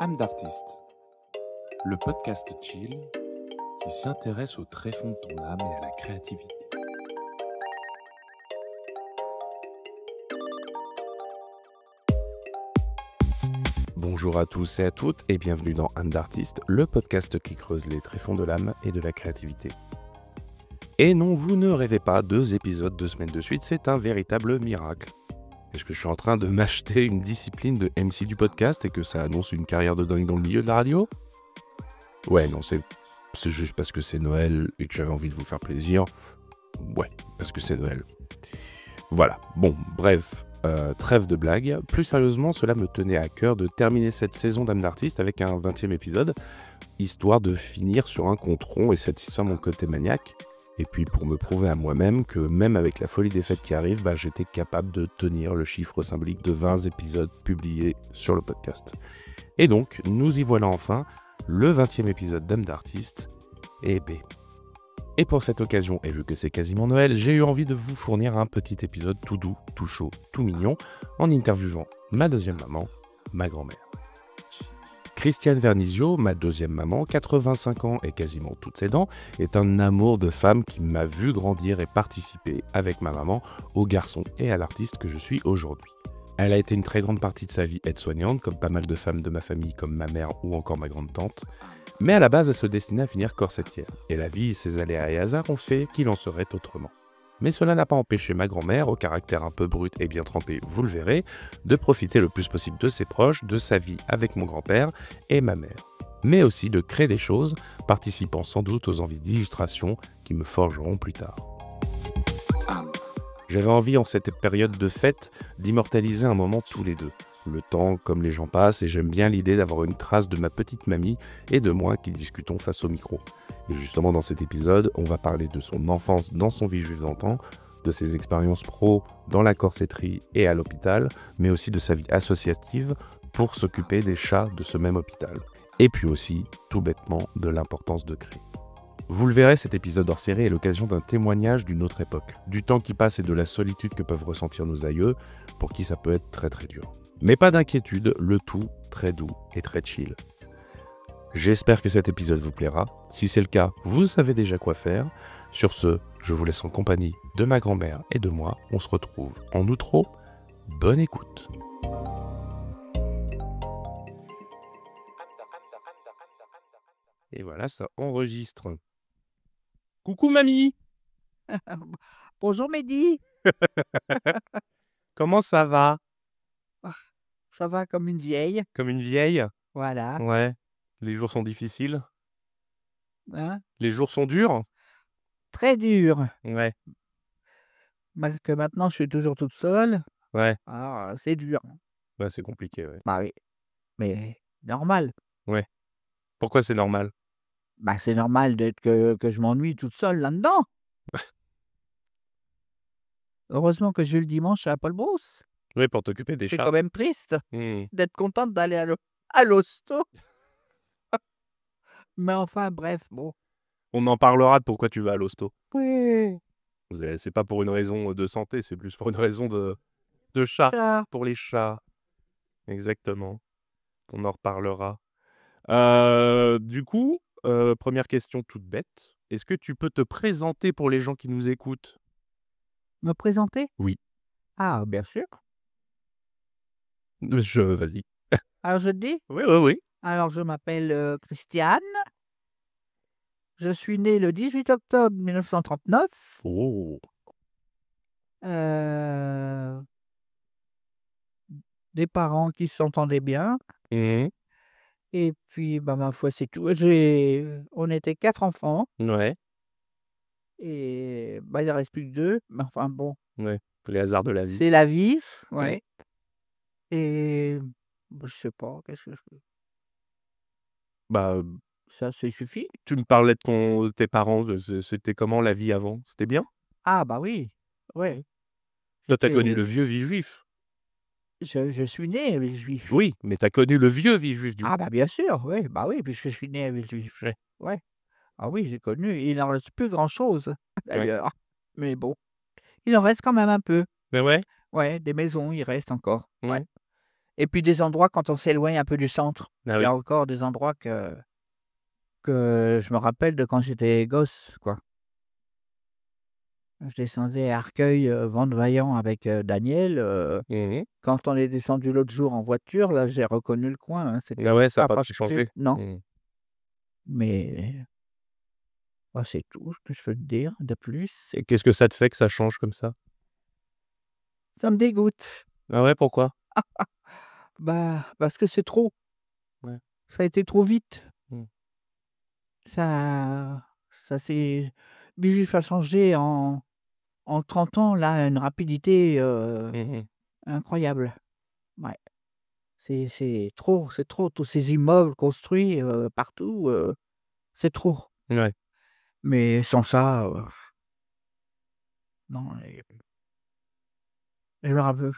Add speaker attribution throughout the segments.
Speaker 1: Âme d'artiste, le podcast chill qui s'intéresse au tréfonds de ton âme et à la créativité. Bonjour à tous et à toutes et bienvenue dans Âme d'artiste, le podcast qui creuse les tréfonds de l'âme et de la créativité. Et non, vous ne rêvez pas, 2 épisodes 2 semaines de suite, c'est un véritable miracle. Est-ce que je suis en train de m'acheter une discipline de MC du podcast et que ça annonce une carrière de dingue dans le milieu de la radio ? Ouais, non, c'est juste parce que c'est Noël et que j'avais envie de vous faire plaisir. Ouais, parce que c'est Noël. Voilà, bon, bref, trêve de blagues. Plus sérieusement, cela me tenait à cœur de terminer cette saison d'Âme d'artiste avec un 20e épisode, histoire de finir sur un compte rond et satisfaire mon côté maniaque. Et puis pour me prouver à moi-même que même avec la folie des fêtes qui arrivent, j'étais capable de tenir le chiffre symbolique de 20 épisodes publiés sur le podcast. Et donc, nous y voilà enfin, le 20e épisode d'Âme d'artiste, et B. Et pour cette occasion, et vu que c'est quasiment Noël, j'ai eu envie de vous fournir un petit épisode tout doux, tout chaud, tout mignon, en interviewant ma deuxième maman, ma grand-mère. Christiane Vernizio, ma deuxième maman, 85 ans et quasiment toutes ses dents, est un amour de femme qui m'a vu grandir et participer avec ma maman au garçon et à l'artiste que je suis aujourd'hui. Elle a été une très grande partie de sa vie aide-soignante, comme pas mal de femmes de ma famille comme ma mère ou encore ma grande-tante. Mais à la base, elle se destinait à finir corsetière. Et la vie, ses aléas et hasards ont fait qu'il en serait autrement. Mais cela n'a pas empêché ma grand-mère, au caractère un peu brut et bien trempé, vous le verrez, de profiter le plus possible de ses proches, de sa vie avec mon grand-père et ma mère. Mais aussi de créer des choses, participant sans doute aux envies d'illustration qui me forgeront plus tard. J'avais envie, en cette période de fête, d'immortaliser un moment tous les deux. Le temps, comme les gens passent, et j'aime bien l'idée d'avoir une trace de ma petite mamie et de moi qui discutons face au micro. Et justement, dans cet épisode, on va parler de son enfance dans son vie juif d'antan, de ses expériences pro dans la corsetterie et à l'hôpital, mais aussi de sa vie associative pour s'occuper des chats de ce même hôpital. Et puis aussi, tout bêtement, de l'importance de créer. Vous le verrez, cet épisode hors série est l'occasion d'un témoignage d'une autre époque, du temps qui passe et de la solitude que peuvent ressentir nos aïeux, pour qui ça peut être très très dur. Mais pas d'inquiétude, le tout très doux et très chill. J'espère que cet épisode vous plaira. Si c'est le cas, vous savez déjà quoi faire. Sur ce, je vous laisse en compagnie de ma grand-mère et de moi. On se retrouve en outro. Bonne écoute. Et voilà, ça enregistre. Coucou mamie!
Speaker 2: Bonjour Mehdi.
Speaker 1: Comment ça va?
Speaker 2: Ah, ça va comme une vieille,
Speaker 1: Comme une vieille?
Speaker 2: voilà.
Speaker 1: Ouais. Les jours sont difficiles?
Speaker 2: Hein?
Speaker 1: Les jours sont durs?
Speaker 2: Très dur.
Speaker 1: Ouais,
Speaker 2: Parce que maintenant je suis toujours toute seule.
Speaker 1: ouais.
Speaker 2: Ah, c'est dur.
Speaker 1: Ouais, c'est compliqué, ouais.
Speaker 2: Bah oui, mais normal.
Speaker 1: Ouais. Pourquoi c'est normal?
Speaker 2: Bah c'est normal d'être que je m'ennuie toute seule là-dedans. Heureusement que j'ai le dimanche à Paul Brousse.
Speaker 1: Oui, pour t'occuper des
Speaker 2: C'est
Speaker 1: chats.
Speaker 2: quand même triste
Speaker 1: Mmh.
Speaker 2: d'être contente d'aller à l'hosto. Mais enfin bref, bon.
Speaker 1: On en parlera de pourquoi tu vas à l'hosto.
Speaker 2: Oui.
Speaker 1: C'est pas pour une raison de santé, c'est plus pour une raison de chat.
Speaker 2: Ça.
Speaker 1: Pour les chats. Exactement. On en reparlera. Du coup, première question toute bête. Est-ce que tu peux te présenter pour les gens qui nous écoutent?
Speaker 2: Me présenter?
Speaker 1: Oui.
Speaker 2: Ah, bien sûr.
Speaker 1: Vas-y.
Speaker 2: Alors je te dis?
Speaker 1: Oui, oui, oui.
Speaker 2: Alors je m'appelle Christiane. Je suis née le 18 octobre 1939.
Speaker 1: Oh!
Speaker 2: Des parents qui s'entendaient bien
Speaker 1: Mmh.
Speaker 2: et puis, bah, ma foi, c'est tout. On était 4 enfants
Speaker 1: Ouais,
Speaker 2: et bah, il en reste plus que 2, mais enfin bon,
Speaker 1: ouais. Les hasards de la vie.
Speaker 2: c'est la vie,
Speaker 1: Mmh.
Speaker 2: ouais. Et bah, je sais pas, qu'est-ce que je peux
Speaker 1: Bah,
Speaker 2: ça suffit?
Speaker 1: tu me parlais de tes parents, c'était comment la vie avant? C'était bien?
Speaker 2: Ah bah oui, ouais,
Speaker 1: Toi, tu as connu
Speaker 2: c'était
Speaker 1: le vieux vie juif?
Speaker 2: je suis né avec juif.
Speaker 1: Oui, mais tu as connu le vieux vie juif du
Speaker 2: Ah bah, bien sûr, oui, bah oui, puisque je suis né avec juif.
Speaker 1: ouais,
Speaker 2: Ouais. Ah oui, j'ai connu, il n'en reste plus grand-chose
Speaker 1: ouais.
Speaker 2: d'ailleurs, mais bon, il en reste quand même un peu.
Speaker 1: Mais ouais?
Speaker 2: Ouais, des maisons, il reste encore, ouais.
Speaker 1: Mmh.
Speaker 2: Et puis des endroits quand on s'éloigne un peu du centre.
Speaker 1: Ah
Speaker 2: Il
Speaker 1: oui.
Speaker 2: y a encore des endroits que je me rappelle de quand j'étais gosse, quoi. Je descendais à Arcueil, Vente-Vaillant avec, Daniel,
Speaker 1: Mmh.
Speaker 2: quand on est descendu l'autre jour en voiture, là, j'ai reconnu le coin, hein,
Speaker 1: Ah ouais, ça a
Speaker 2: ça a
Speaker 1: pas
Speaker 2: pas
Speaker 1: trop
Speaker 2: changé.
Speaker 1: changé?
Speaker 2: Non,
Speaker 1: Mmh.
Speaker 2: mais bah, c'est tout ce que je peux te dire de plus.
Speaker 1: Et qu'est-ce que ça te fait que ça change comme ça?
Speaker 2: Ça me dégoûte.
Speaker 1: Ah ouais, pourquoi?
Speaker 2: Bah, parce que c'est trop.
Speaker 1: Ouais.
Speaker 2: Ça a été trop vite.
Speaker 1: Mmh.
Speaker 2: Ça ça s'est bif a changé en 30 ans, là, à une rapidité,
Speaker 1: Mmh mh.
Speaker 2: incroyable. Ouais, c'est trop, tous ces immeubles construits, partout, c'est trop.
Speaker 1: Ouais.
Speaker 2: Mais sans ça, non et je me rappelle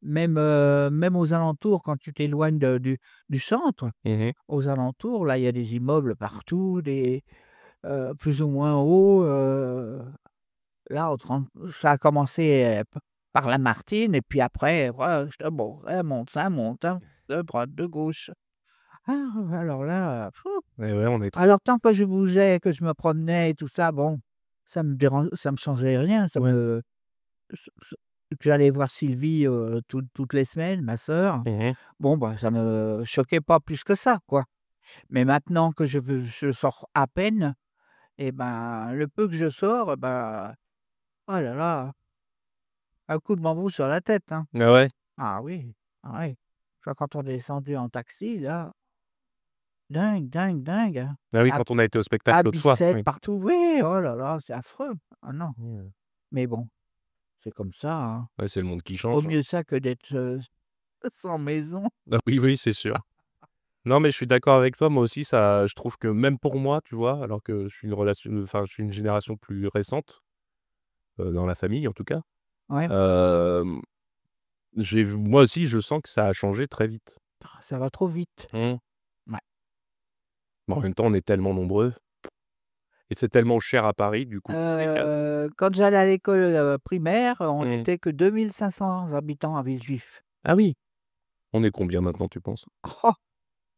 Speaker 2: même aux alentours quand tu t'éloignes du centre,
Speaker 1: Mmh mh.
Speaker 2: aux alentours, là, il y a des immeubles partout, plus ou moins hauts, là, au 30 ça a commencé, par Lamartine et puis après, voilà, je te bon, ça monte, hein, de droite, de gauche. Ah, alors là,
Speaker 1: Et ouais, on est trop
Speaker 2: alors tant que je bougeais, que je me promenais et tout ça, bon, ça me changeait rien,
Speaker 1: ouais.
Speaker 2: s j'allais voir Sylvie, toutes les semaines, ma sœur.
Speaker 1: Mmh mh.
Speaker 2: Bon, bah, ça me choquait pas plus que ça, quoi. Mais maintenant que je sors à peine et ben, le peu que je sors, bah, oh là là, un coup de bambou sur la tête, hein.
Speaker 1: Ah ouais?
Speaker 2: Ah oui, ah ouais. Tu vois, quand on est descendu en taxi là, dingue, dingue, dingue, hein.
Speaker 1: Ah oui,
Speaker 2: À
Speaker 1: quand on a été au spectacle
Speaker 2: à
Speaker 1: l'autre fois,
Speaker 2: Bicêtre,
Speaker 1: oui.
Speaker 2: partout, oui, oh là là, c'est affreux. Ah non,
Speaker 1: Mmh.
Speaker 2: mais bon, c'est comme ça, hein.
Speaker 1: Ouais, c'est le monde qui
Speaker 2: Vaut
Speaker 1: change, hein.
Speaker 2: mieux ça que d'être, sans maison.
Speaker 1: Ah oui, oui, c'est sûr. Non, mais je suis d'accord avec toi, moi aussi, ça je trouve que même pour moi, tu vois, alors que je suis une génération plus récente, dans la famille en tout cas,
Speaker 2: Ouais,
Speaker 1: hem, moi aussi, je sens que ça a changé très vite.
Speaker 2: ça va trop vite.
Speaker 1: Mmh.
Speaker 2: Ouais.
Speaker 1: Mais en même temps, on est tellement nombreux et c'est tellement cher à Paris, du coup.
Speaker 2: Quand j'allais à l'école, primaire, on
Speaker 1: Mmh.
Speaker 2: était que 2 500 habitants à Villejuif.
Speaker 1: Ah oui! On est combien maintenant, tu penses?
Speaker 2: Oh!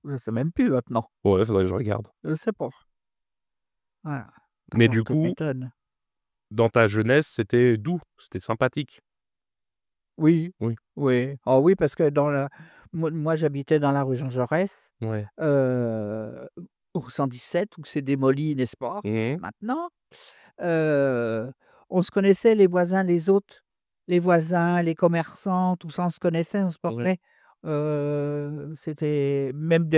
Speaker 2: Je sais même plus maintenant,
Speaker 1: Ouais, faudrait que je regarde.
Speaker 2: je sais pas. Voilà,
Speaker 1: Mais
Speaker 2: alors
Speaker 1: du
Speaker 2: tu
Speaker 1: coup,
Speaker 2: m'étonnes.
Speaker 1: dans ta jeunesse, c'était doux, c'était sympathique?
Speaker 2: Oui,
Speaker 1: Oui.
Speaker 2: oui. Oh oui, parce que moi j'habitais dans la rue Jean Jaurès,
Speaker 1: Ouais.
Speaker 2: heu, au 117 où c'est démoli, n'est-ce pas,
Speaker 1: Mmh mh.
Speaker 2: maintenant. Heu, on se connaissait les voisins, les autres, les voisins, les commerçants, tout ça, on se connaissait, on se
Speaker 1: Ouais.
Speaker 2: parlait. C'était même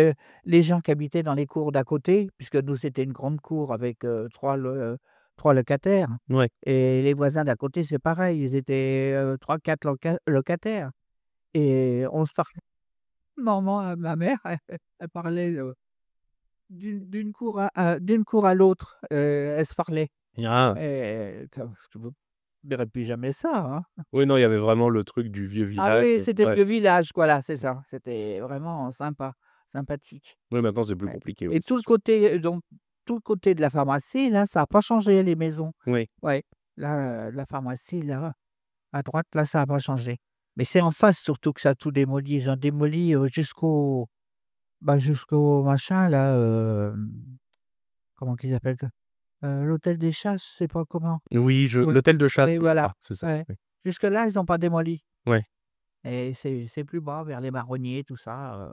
Speaker 2: les gens qui habitaient dans les cours d'à côté, puisque nous, c'était une grande cour avec, 3 locataires
Speaker 1: Ouais.
Speaker 2: et les voisins d'à côté, c'est pareil, ils étaient, 3-4 locataires et on se parlait. Ma mère, elle parlait, d'une cour à l'autre, elle se parlait.
Speaker 1: Ah!
Speaker 2: Comme je ne verrai plus jamais ça, hein.
Speaker 1: Oui, non, il y avait vraiment le truc du vieux
Speaker 2: Ah
Speaker 1: village,
Speaker 2: oui, c'était le
Speaker 1: ouais.
Speaker 2: vieux village, voilà, c'est ça. C'était vraiment sympa, sympathique.
Speaker 1: Oui, maintenant, c'est plus
Speaker 2: Ouais
Speaker 1: compliqué, oui,
Speaker 2: et
Speaker 1: c'est sûr.
Speaker 2: tout le côté de la pharmacie, là, ça a pas changé les maisons.
Speaker 1: Oui.
Speaker 2: Ouais, là, la pharmacie, là, à droite, là, ça a pas changé. Mais c'est en face surtout que ça a tout démoli. Ils ont démoli, jusqu'au machin là, comment qu'ils appellent ça? L'hôtel des Chasses, je sais pas comment.
Speaker 1: Oui,
Speaker 2: Oui,
Speaker 1: l'hôtel de chasse,
Speaker 2: oui,
Speaker 1: je
Speaker 2: voilà,
Speaker 1: crois, c'est ça,
Speaker 2: ouais.
Speaker 1: oui.
Speaker 2: Jusque là, ils ont pas démoli
Speaker 1: Ouais.
Speaker 2: et c'est plus bas vers les Marronniers, tout ça,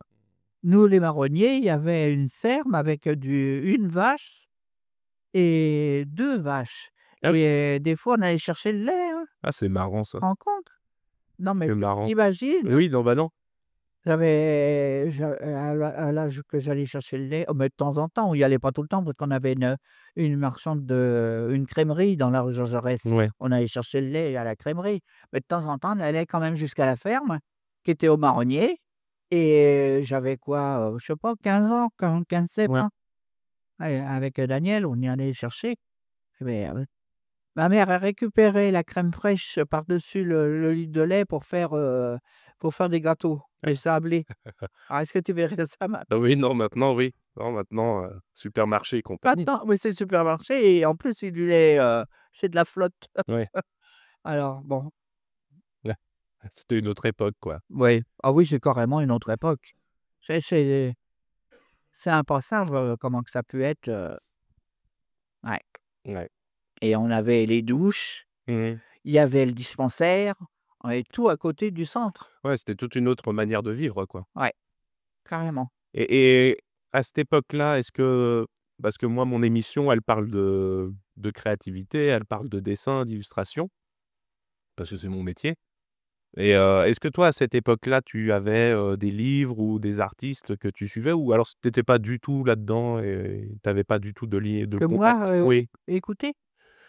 Speaker 2: Nous, les Marronniers, il y avait une ferme avec, une vache et 2 vaches
Speaker 1: Ah oui.
Speaker 2: et des fois, on allait chercher le lait, hein,
Speaker 1: Ah, c'est marrant ça,
Speaker 2: tu te rends compte? Non, mais
Speaker 1: c'est
Speaker 2: tu
Speaker 1: marrant.
Speaker 2: imagines?
Speaker 1: Oui, non, bah, non.
Speaker 2: À l'âge que j'allais chercher le lait, mais de temps en temps, on y allait pas tout le temps parce qu'on avait une marchande une crèmerie dans la rue Jean Jaurès.
Speaker 1: Ouais.
Speaker 2: On allait chercher le lait à la crèmerie, mais de temps en temps, on allait quand même jusqu'à la ferme qui était au Marronnier et j'avais quoi, je sais pas 15 ans, quand 15-16
Speaker 1: Ouais.
Speaker 2: ans. Ouais, avec, Daniel, on y allait chercher. Mais, ma mère a récupéré la crème fraîche par-dessus le litre de lait pour faire des gâteaux, des sablés. Ah, est-ce que tu verrais ça
Speaker 1: Ah oui, non, maintenant, oui. Non, maintenant, supermarché et compagnie.
Speaker 2: maintenant? Oui, c'est le supermarché et en plus, c'est du lait, c'est de la flotte.
Speaker 1: Ouais.
Speaker 2: Alors bon,
Speaker 1: Ouais. C'était une autre époque, quoi.
Speaker 2: Oui. Ah oui, c'est carrément une autre époque. C'est c'est c'est impensable, comment que ça a pu être, ouais,
Speaker 1: Ouais.
Speaker 2: et on avait les douches,
Speaker 1: Mmh.
Speaker 2: il y avait le dispensaire, et tout à côté du centre.
Speaker 1: Ouais, c'était toute une autre manière de vivre, quoi.
Speaker 2: Ouais, carrément.
Speaker 1: Et à cette époque-là, est-ce que parce que moi, mon émission, elle parle de créativité, elle parle de dessin, d'illustration, parce que c'est mon métier. Et est-ce que toi, à cette époque-là, tu avais, des livres ou des artistes que tu suivais? Ou alors tu étais pas du tout là-dedans et tu avais pas du tout de
Speaker 2: Que moi,
Speaker 1: contact? Oui.
Speaker 2: écouter?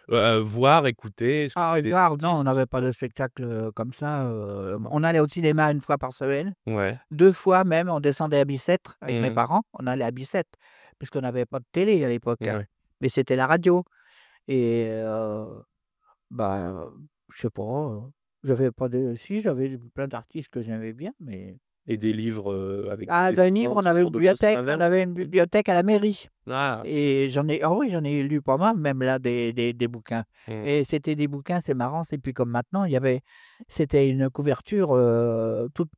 Speaker 1: Voir, écouter, est-ce que
Speaker 2: Ah,
Speaker 1: des
Speaker 2: regarde, non, on
Speaker 1: artistes?
Speaker 2: n'avait pas de spectacle, comme ça, on allait au cinéma une fois par semaine,
Speaker 1: Ouais.
Speaker 2: 2 fois même, on descendait à Bicêtre avec mes
Speaker 1: Mmh.
Speaker 2: parents, on allait à Bicêtre, puisqu'on n'avait pas de télé à l'époque, hein,
Speaker 1: Ouais.
Speaker 2: mais c'était la radio et bah, je sais pas, j'avais pas de si, j'avais plein d'artistes que j'aimais bien, mais
Speaker 1: Et des livres, avec
Speaker 2: ah,
Speaker 1: des
Speaker 2: dans les livres,
Speaker 1: dessins, ce genre de choses, tu en avais?
Speaker 2: on avait une bibliothèque à la mairie
Speaker 1: Ah!
Speaker 2: et j'en ai lu pas mal même là des bouquins
Speaker 1: Mmh.
Speaker 2: et c'était des bouquins, c'est marrant, c'est plus comme maintenant, c'était une couverture,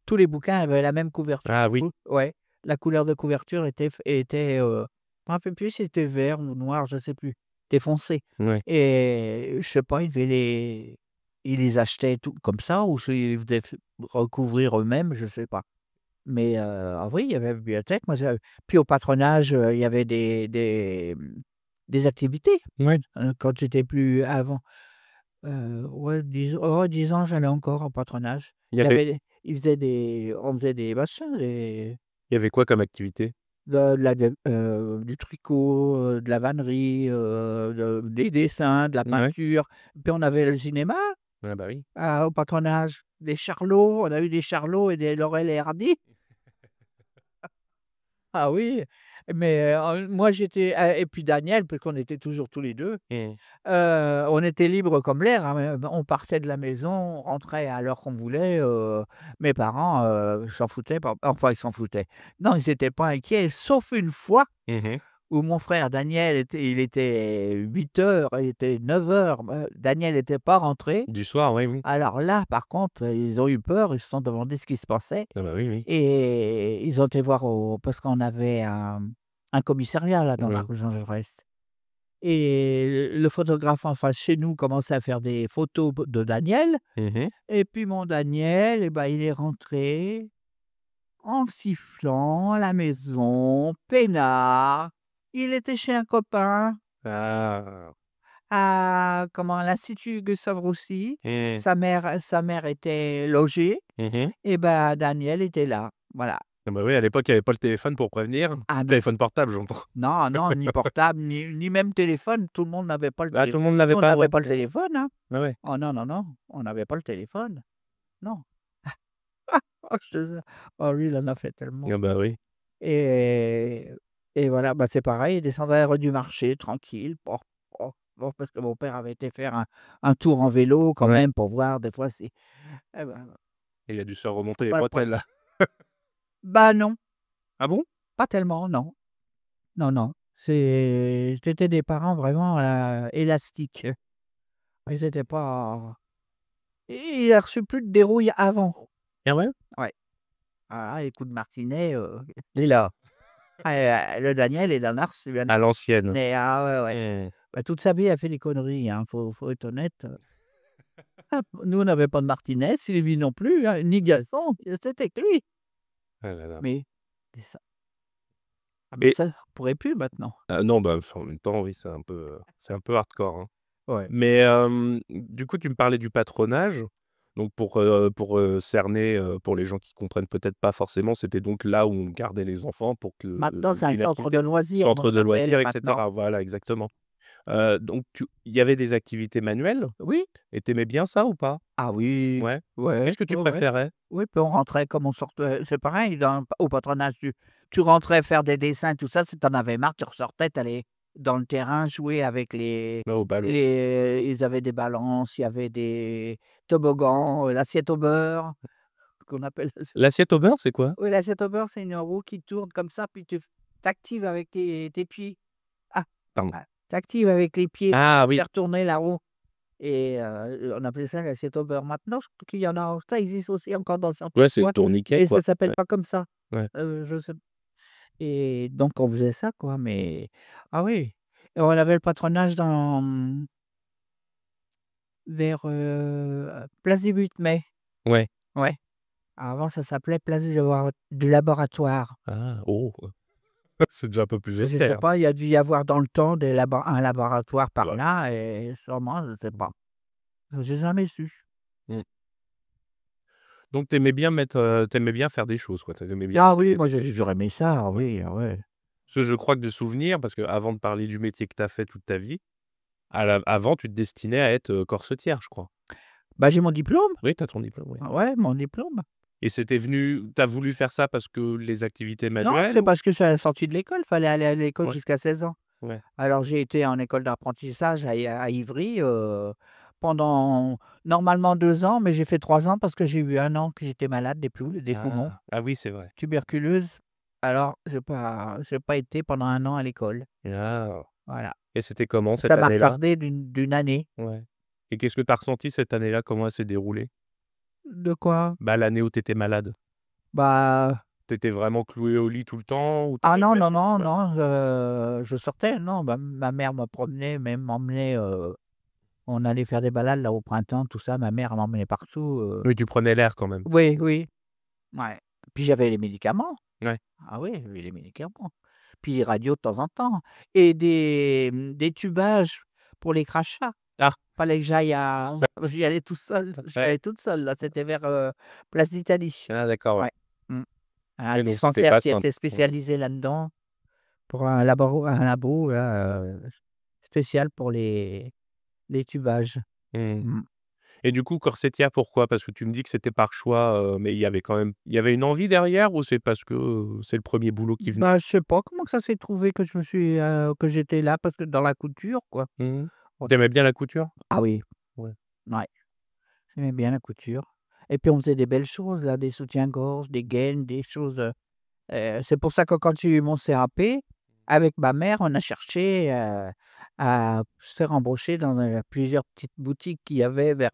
Speaker 2: tous les bouquins avaient la même couverture.
Speaker 1: Ah oui.
Speaker 2: Ouais, la couleur de couverture était, je me rappelle plus si c'était vert ou noir, je sais plus. C'était foncé
Speaker 1: Ouais.
Speaker 2: et je sais pas, ils les achetaient tout comme ça ou s'ils devaient recouvrir eux-mêmes, je sais pas. Mais ah oui, il y avait la bibliothèque, moi je puis au patronage, il y avait des activités,
Speaker 1: Ouais.
Speaker 2: quand j'étais plus avant, ouais 10 ans, j'allais encore au patronage.
Speaker 1: Il y
Speaker 2: Il y
Speaker 1: avait
Speaker 2: avait on faisait des machins,
Speaker 1: il y avait quoi comme activité?
Speaker 2: du tricot, de la vannerie, des dessins, de la
Speaker 1: Ouais.
Speaker 2: peinture. Puis on avait le cinéma,
Speaker 1: Ah bah oui.
Speaker 2: au patronage, des charlots, on a eu des charlots et des Laurel et Hardy. Ah oui, mais moi j'étais et puis Daniel, puisqu'on était toujours tous les 2,
Speaker 1: Mmh.
Speaker 2: on était libres comme l'air, hein, on partait de la maison, on rentrait à l'heure qu'on voulait, mes parents, s'en foutaient pas enfin ils s'en foutaient. Non, ils étaient pas inquiets, sauf une fois
Speaker 1: Mmh.
Speaker 2: où mon frère Daniel il était 8 heures, il était 9 heures, Daniel était pas rentré.
Speaker 1: Du soir, oui, oui.
Speaker 2: Alors là, par contre, ils ont eu peur, ils se sont demandé ce qui se passait.
Speaker 1: Ah bah oui, oui.
Speaker 2: Et ils ont été voir parce qu'on avait un commissariat là dans la
Speaker 1: Oui.
Speaker 2: rue Jean Jaurès et le photographe en face chez nous commençait à faire des photos de Daniel
Speaker 1: Mmh.
Speaker 2: et puis mon Daniel et ben, il est rentré en sifflant à la maison, peinard. Il était chez un copain
Speaker 1: Ah!
Speaker 2: à l'Institut Gustave-Roussy.
Speaker 1: Mmh.
Speaker 2: Sa mère était logée
Speaker 1: Mmh.
Speaker 2: et ben, Daniel était là, voilà.
Speaker 1: Ah bah oui, à l'époque, il y avait pas le téléphone pour prévenir.
Speaker 2: Ah
Speaker 1: Téléphone portable, j'entends.
Speaker 2: non, non, ni portable, ni même téléphone, tout le monde n'avait pas le
Speaker 1: Ah, tout
Speaker 2: téléphone.
Speaker 1: le monde l'avait
Speaker 2: Nous, on
Speaker 1: pas? Ouais.
Speaker 2: n'avait pas le téléphone, hein.
Speaker 1: Ah ouais.
Speaker 2: Oh non, non, non, on n'avait pas le téléphone, non. Oh, je te jure. Oh lui, il en a fait tellement
Speaker 1: Ah bah oui.
Speaker 2: et et voilà, bah, c'est pareil, il descendait la rue du Marché tranquille, bon, parce que mon père avait été faire un tour en vélo quand
Speaker 1: Ouais.
Speaker 2: même pour voir des fois si eh ben,
Speaker 1: Il a dû se faire remonter les
Speaker 2: pas
Speaker 1: bretelles, là.
Speaker 2: bah, non,
Speaker 1: Ah bon?
Speaker 2: pas tellement, non. Non, non, c'était des parents vraiment, élastiques. Ils étaient pas il a reçu plus de dérouille avant.
Speaker 1: Ah ouais?
Speaker 2: Ouais. Ah, les coups de martinet, il est là. Ah, le Daniel, il en a reçu un
Speaker 1: À l'ancienne.
Speaker 2: martinet. Ah ouais, ouais.
Speaker 1: Mmh.
Speaker 2: Bah, toute sa vie, il a fait des conneries, hein, faut être honnête. Nous, on n'avait pas de martinet, Sylvie non plus, hein, ni Gaston, c'était que lui.
Speaker 1: Ah là là.
Speaker 2: Mais c'est ça. Ah bah,
Speaker 1: Et
Speaker 2: ça, on pourrait plus maintenant.
Speaker 1: non, bah, enfin, en même temps, oui, c'est un peu hardcore, hein.
Speaker 2: Ouais.
Speaker 1: Mais du coup, tu me parlais du patronage. Donc pour, cerner, pour les gens qui comprennent peut-être pas forcément, c'était donc là où on gardait les enfants pour que,
Speaker 2: Maintenant, c'est un
Speaker 1: une
Speaker 2: centre de
Speaker 1: activité
Speaker 2: loisirs, on
Speaker 1: centre de
Speaker 2: l'appelle
Speaker 1: loisirs et
Speaker 2: maintenant.
Speaker 1: cetera. Voilà, exactement. Donc il y avait des activités manuelles
Speaker 2: Oui.
Speaker 1: et tu aimais bien ça ou pas?
Speaker 2: Ah oui.
Speaker 1: Ouais.
Speaker 2: Ouais,
Speaker 1: Qu'est-ce que tu
Speaker 2: ouais, ouais.
Speaker 1: préférais?
Speaker 2: Oui, puis on rentrait comme on sortait c'est pareil au patronage, tu rentrais faire des dessins tout ça, si tu en avais marre, tu ressortais, tu allais dans le terrain jouer avec
Speaker 1: Bah, au ballon.
Speaker 2: ils avaient des balances, il y avait des toboggans, l'assiette au beurre, qu'on appelle
Speaker 1: L'assiette au beurre, c'est quoi?
Speaker 2: oui, l'assiette au beurre, c'est une roue qui tourne comme ça, puis tu actives avec tes pieds. Ah,
Speaker 1: Pardon.
Speaker 2: ah, tu actives avec les pieds,
Speaker 1: Ah
Speaker 2: tu
Speaker 1: oui.
Speaker 2: fais tourner la roue. et on appelait ça l'assiette au beurre. Maintenant, je crois qu'il y en a ça existe aussi encore dans certaines
Speaker 1: Ouais, c'est le
Speaker 2: boîtes,
Speaker 1: tourniquet,
Speaker 2: mais
Speaker 1: quoi.
Speaker 2: ça s'appelle
Speaker 1: Ouais,
Speaker 2: pas comme ça.
Speaker 1: ouais.
Speaker 2: Je sais et donc on faisait ça, quoi, mais ah oui, et on avait le patronage vers, place du 8 mai.
Speaker 1: Ouais.
Speaker 2: Ouais. Avant, ça s'appelait place du laboratoire.
Speaker 1: Ah, oh! C'est déjà un peu plus
Speaker 2: Je sais
Speaker 1: austère.
Speaker 2: pas, il y a dû y avoir dans le temps un laboratoire par
Speaker 1: Ouais.
Speaker 2: là et sûrement, je sais pas. J'ai jamais su.
Speaker 1: Mmh. Donc tu aimais bien faire des choses, quoi. Tu aimais bien
Speaker 2: Ah oui, moi j'aurais aimé ça, ah oui, ah ouais.
Speaker 1: parce que je crois que de souvenir, parce qu'avant de parler du métier que tu as fait toute ta vie, avant tu te destinais à être, corsetière, je crois?
Speaker 2: Bah, j'ai mon diplôme.
Speaker 1: Oui, tu as ton diplôme, oui.
Speaker 2: Ouais, mon diplôme.
Speaker 1: Et c'était venu tu as voulu faire ça parce que les activités
Speaker 2: Non,
Speaker 1: manuelles
Speaker 2: c'est
Speaker 1: ou?
Speaker 2: parce que c'est à la sortie de l'école, fallait aller à l'école
Speaker 1: Ouais,
Speaker 2: jusqu'à 16 ans.
Speaker 1: ouais.
Speaker 2: Alors j'ai été en école d'apprentissage à Ivry, pendant normalement 2 ans, mais j'ai fait 3 ans parce que j'ai eu 1 an que j'étais malade des poumons,
Speaker 1: Ah! Ah oui, c'est vrai.
Speaker 2: tuberculose. Alors j'ai pas été pendant 1 an à l'école.
Speaker 1: Ah!
Speaker 2: Voilà.
Speaker 1: Et c'était comment cette
Speaker 2: Ça m'a
Speaker 1: année-là?
Speaker 2: retardé d'une année.
Speaker 1: Ouais. Et qu'est-ce que tu as ressenti cette année-là? Comment elle s'est déroulée?
Speaker 2: De quoi?
Speaker 1: Bah, l'année où tu étais malade.
Speaker 2: Bah,
Speaker 1: Tu étais vraiment cloué au lit tout le temps ou tu
Speaker 2: ah
Speaker 1: avais
Speaker 2: non,
Speaker 1: quand même
Speaker 2: non, non,
Speaker 1: ouais.
Speaker 2: non, je sortais, non, bah, ma mère me promenait, même m'emmenait, on allait faire des balades là au printemps, tout ça, ma mère m'emmenait partout,
Speaker 1: Oui, tu prenais l'air quand même.
Speaker 2: oui, oui, ouais. Puis j'avais les médicaments.
Speaker 1: Ouais.
Speaker 2: Ah oui, j'avais les médicaments. Puis les radios de temps en temps et des tubages pour les crachats.
Speaker 1: Ah!
Speaker 2: Fallait que j'y allais tout seul, j'y
Speaker 1: Ouais.
Speaker 2: allais toute seule là, c'était vers, place d'Italie.
Speaker 1: Ah d'accord, ouais.
Speaker 2: Ouais. Mmh. Un
Speaker 1: Et donc c'était
Speaker 2: dispensaire
Speaker 1: pas
Speaker 2: qui
Speaker 1: simple.
Speaker 2: était
Speaker 1: Mmh.
Speaker 2: spécialisé là-dedans pour un labo là, spécial pour les tubages.
Speaker 1: Mmh.
Speaker 2: Mmh.
Speaker 1: Et du coup, corsetière, pourquoi? Parce que tu me dis que c'était par choix, mais il y avait une envie derrière ou c'est parce que, c'est le premier boulot qui venait?
Speaker 2: Bah, je sais pas comment ça s'est trouvé que que j'étais là parce que dans la couture quoi.
Speaker 1: Mmh.
Speaker 2: Ouais.
Speaker 1: Tu aimais bien la couture?
Speaker 2: Ah oui,
Speaker 1: Ouais.
Speaker 2: ouais, j'aimais bien la couture et puis on faisait des belles choses là, des soutiens-gorge, des gaines, des choses, c'est pour ça que quand j'ai eu mon CAP, avec ma mère, on a cherché, à se faire embaucher dans, plusieurs petites boutiques qu'il y avait vers,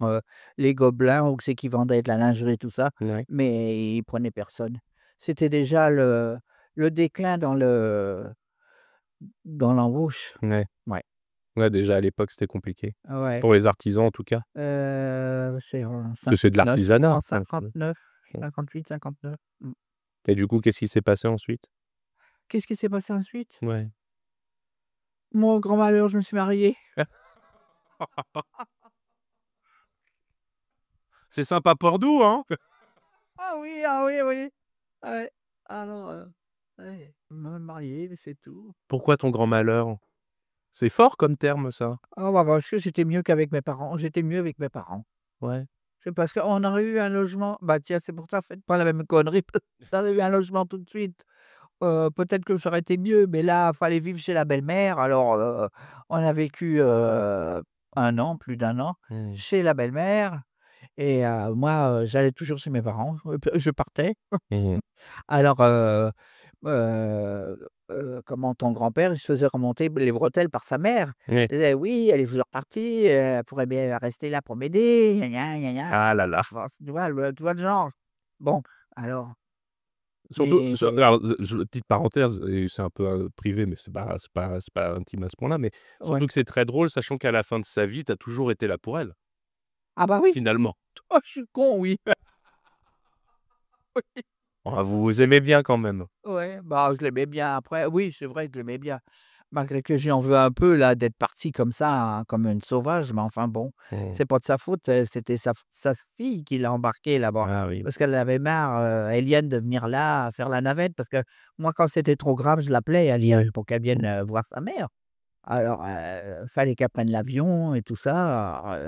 Speaker 2: les Gobelins où c'est qui vendaient de la lingerie tout ça,
Speaker 1: Ouais.
Speaker 2: mais ils prenaient personne. C'était déjà le déclin dans l'embauche.
Speaker 1: Ouais.
Speaker 2: Ouais,
Speaker 1: Ouais, déjà à l'époque, c'était compliqué.
Speaker 2: ouais,
Speaker 1: Pour les artisans, en tout cas.
Speaker 2: c'est en
Speaker 1: Parce que c'est de
Speaker 2: 59,
Speaker 1: l'artisanat.
Speaker 2: en
Speaker 1: Ouais.
Speaker 2: 59,
Speaker 1: Mmh.
Speaker 2: 58, 59. Mmh.
Speaker 1: Et du coup, qu'est-ce qui s'est passé ensuite?
Speaker 2: Qu'est-ce qui s'est passé ensuite?
Speaker 1: Ouais.
Speaker 2: Mon grand malheur, je me suis mariée.
Speaker 1: C'est sympa pour nous, hein?
Speaker 2: Ah oui, ah oui, oui. Ouais. Alors, ouais, me marier, mais c'est tout.
Speaker 1: Pourquoi ton grand malheur? C'est fort comme terme ça.
Speaker 2: Ah bah, parce que j'étais mieux qu'avec mes parents. J'étais mieux avec mes parents.
Speaker 1: Ouais.
Speaker 2: C'est parce qu'on aurait eu un logement bah, tiens, c'est pour ça, faites pas la même connerie. Tu aurais eu un logement tout de suite, peut-être que ça aurait été mieux, mais là, fallait vivre chez la belle-mère. Alors, on a vécu, 1 an, plus d'1 an,
Speaker 1: Mmh.
Speaker 2: chez la belle-mère et moi, j'allais toujours chez mes parents, et puis je partais.
Speaker 1: Mmh.
Speaker 2: Alors, heu comment ton grand-père, il se faisait remonter les bretelles par sa mère.
Speaker 1: Ouais.
Speaker 2: Il disait: «Oui, elle est toujours partie, elle pourrait bien rester là pour m'aider, gna gna, gna gna».
Speaker 1: Ah là là.
Speaker 2: Enfin, tu vois le genre? Bon, alors,
Speaker 1: Surtout
Speaker 2: mais
Speaker 1: alors, petite parenthèse et c'est un peu, privé, mais c'est pas intime à ce point-là, mais
Speaker 2: ouais.
Speaker 1: surtout que c'est très drôle, sachant qu'à la fin de sa vie, tu as toujours été là pour elle,
Speaker 2: Ah bah oui!
Speaker 1: finalement.
Speaker 2: Oh, je suis con, oui. Oui,
Speaker 1: Ah, vous vous aimez bien quand même?
Speaker 2: ouais, bah, je l'aimais bien après. Oui, c'est vrai que je l'aimais bien. Malgré que j'en veux un peu là d'être partie comme ça, hein, comme une sauvage, mais enfin bon,
Speaker 1: Mmh.
Speaker 2: c'est pas de sa faute, c'était sa fille qui l'a embarquée là-bas.
Speaker 1: Ah oui.
Speaker 2: Parce qu'elle avait marre, Eliane, de venir là, faire la navette parce que moi, quand c'était trop grave, je l'appelais, pour qu'elle vienne, voir sa mère. Alors, fallait qu'elle prenne l'avion et tout ça,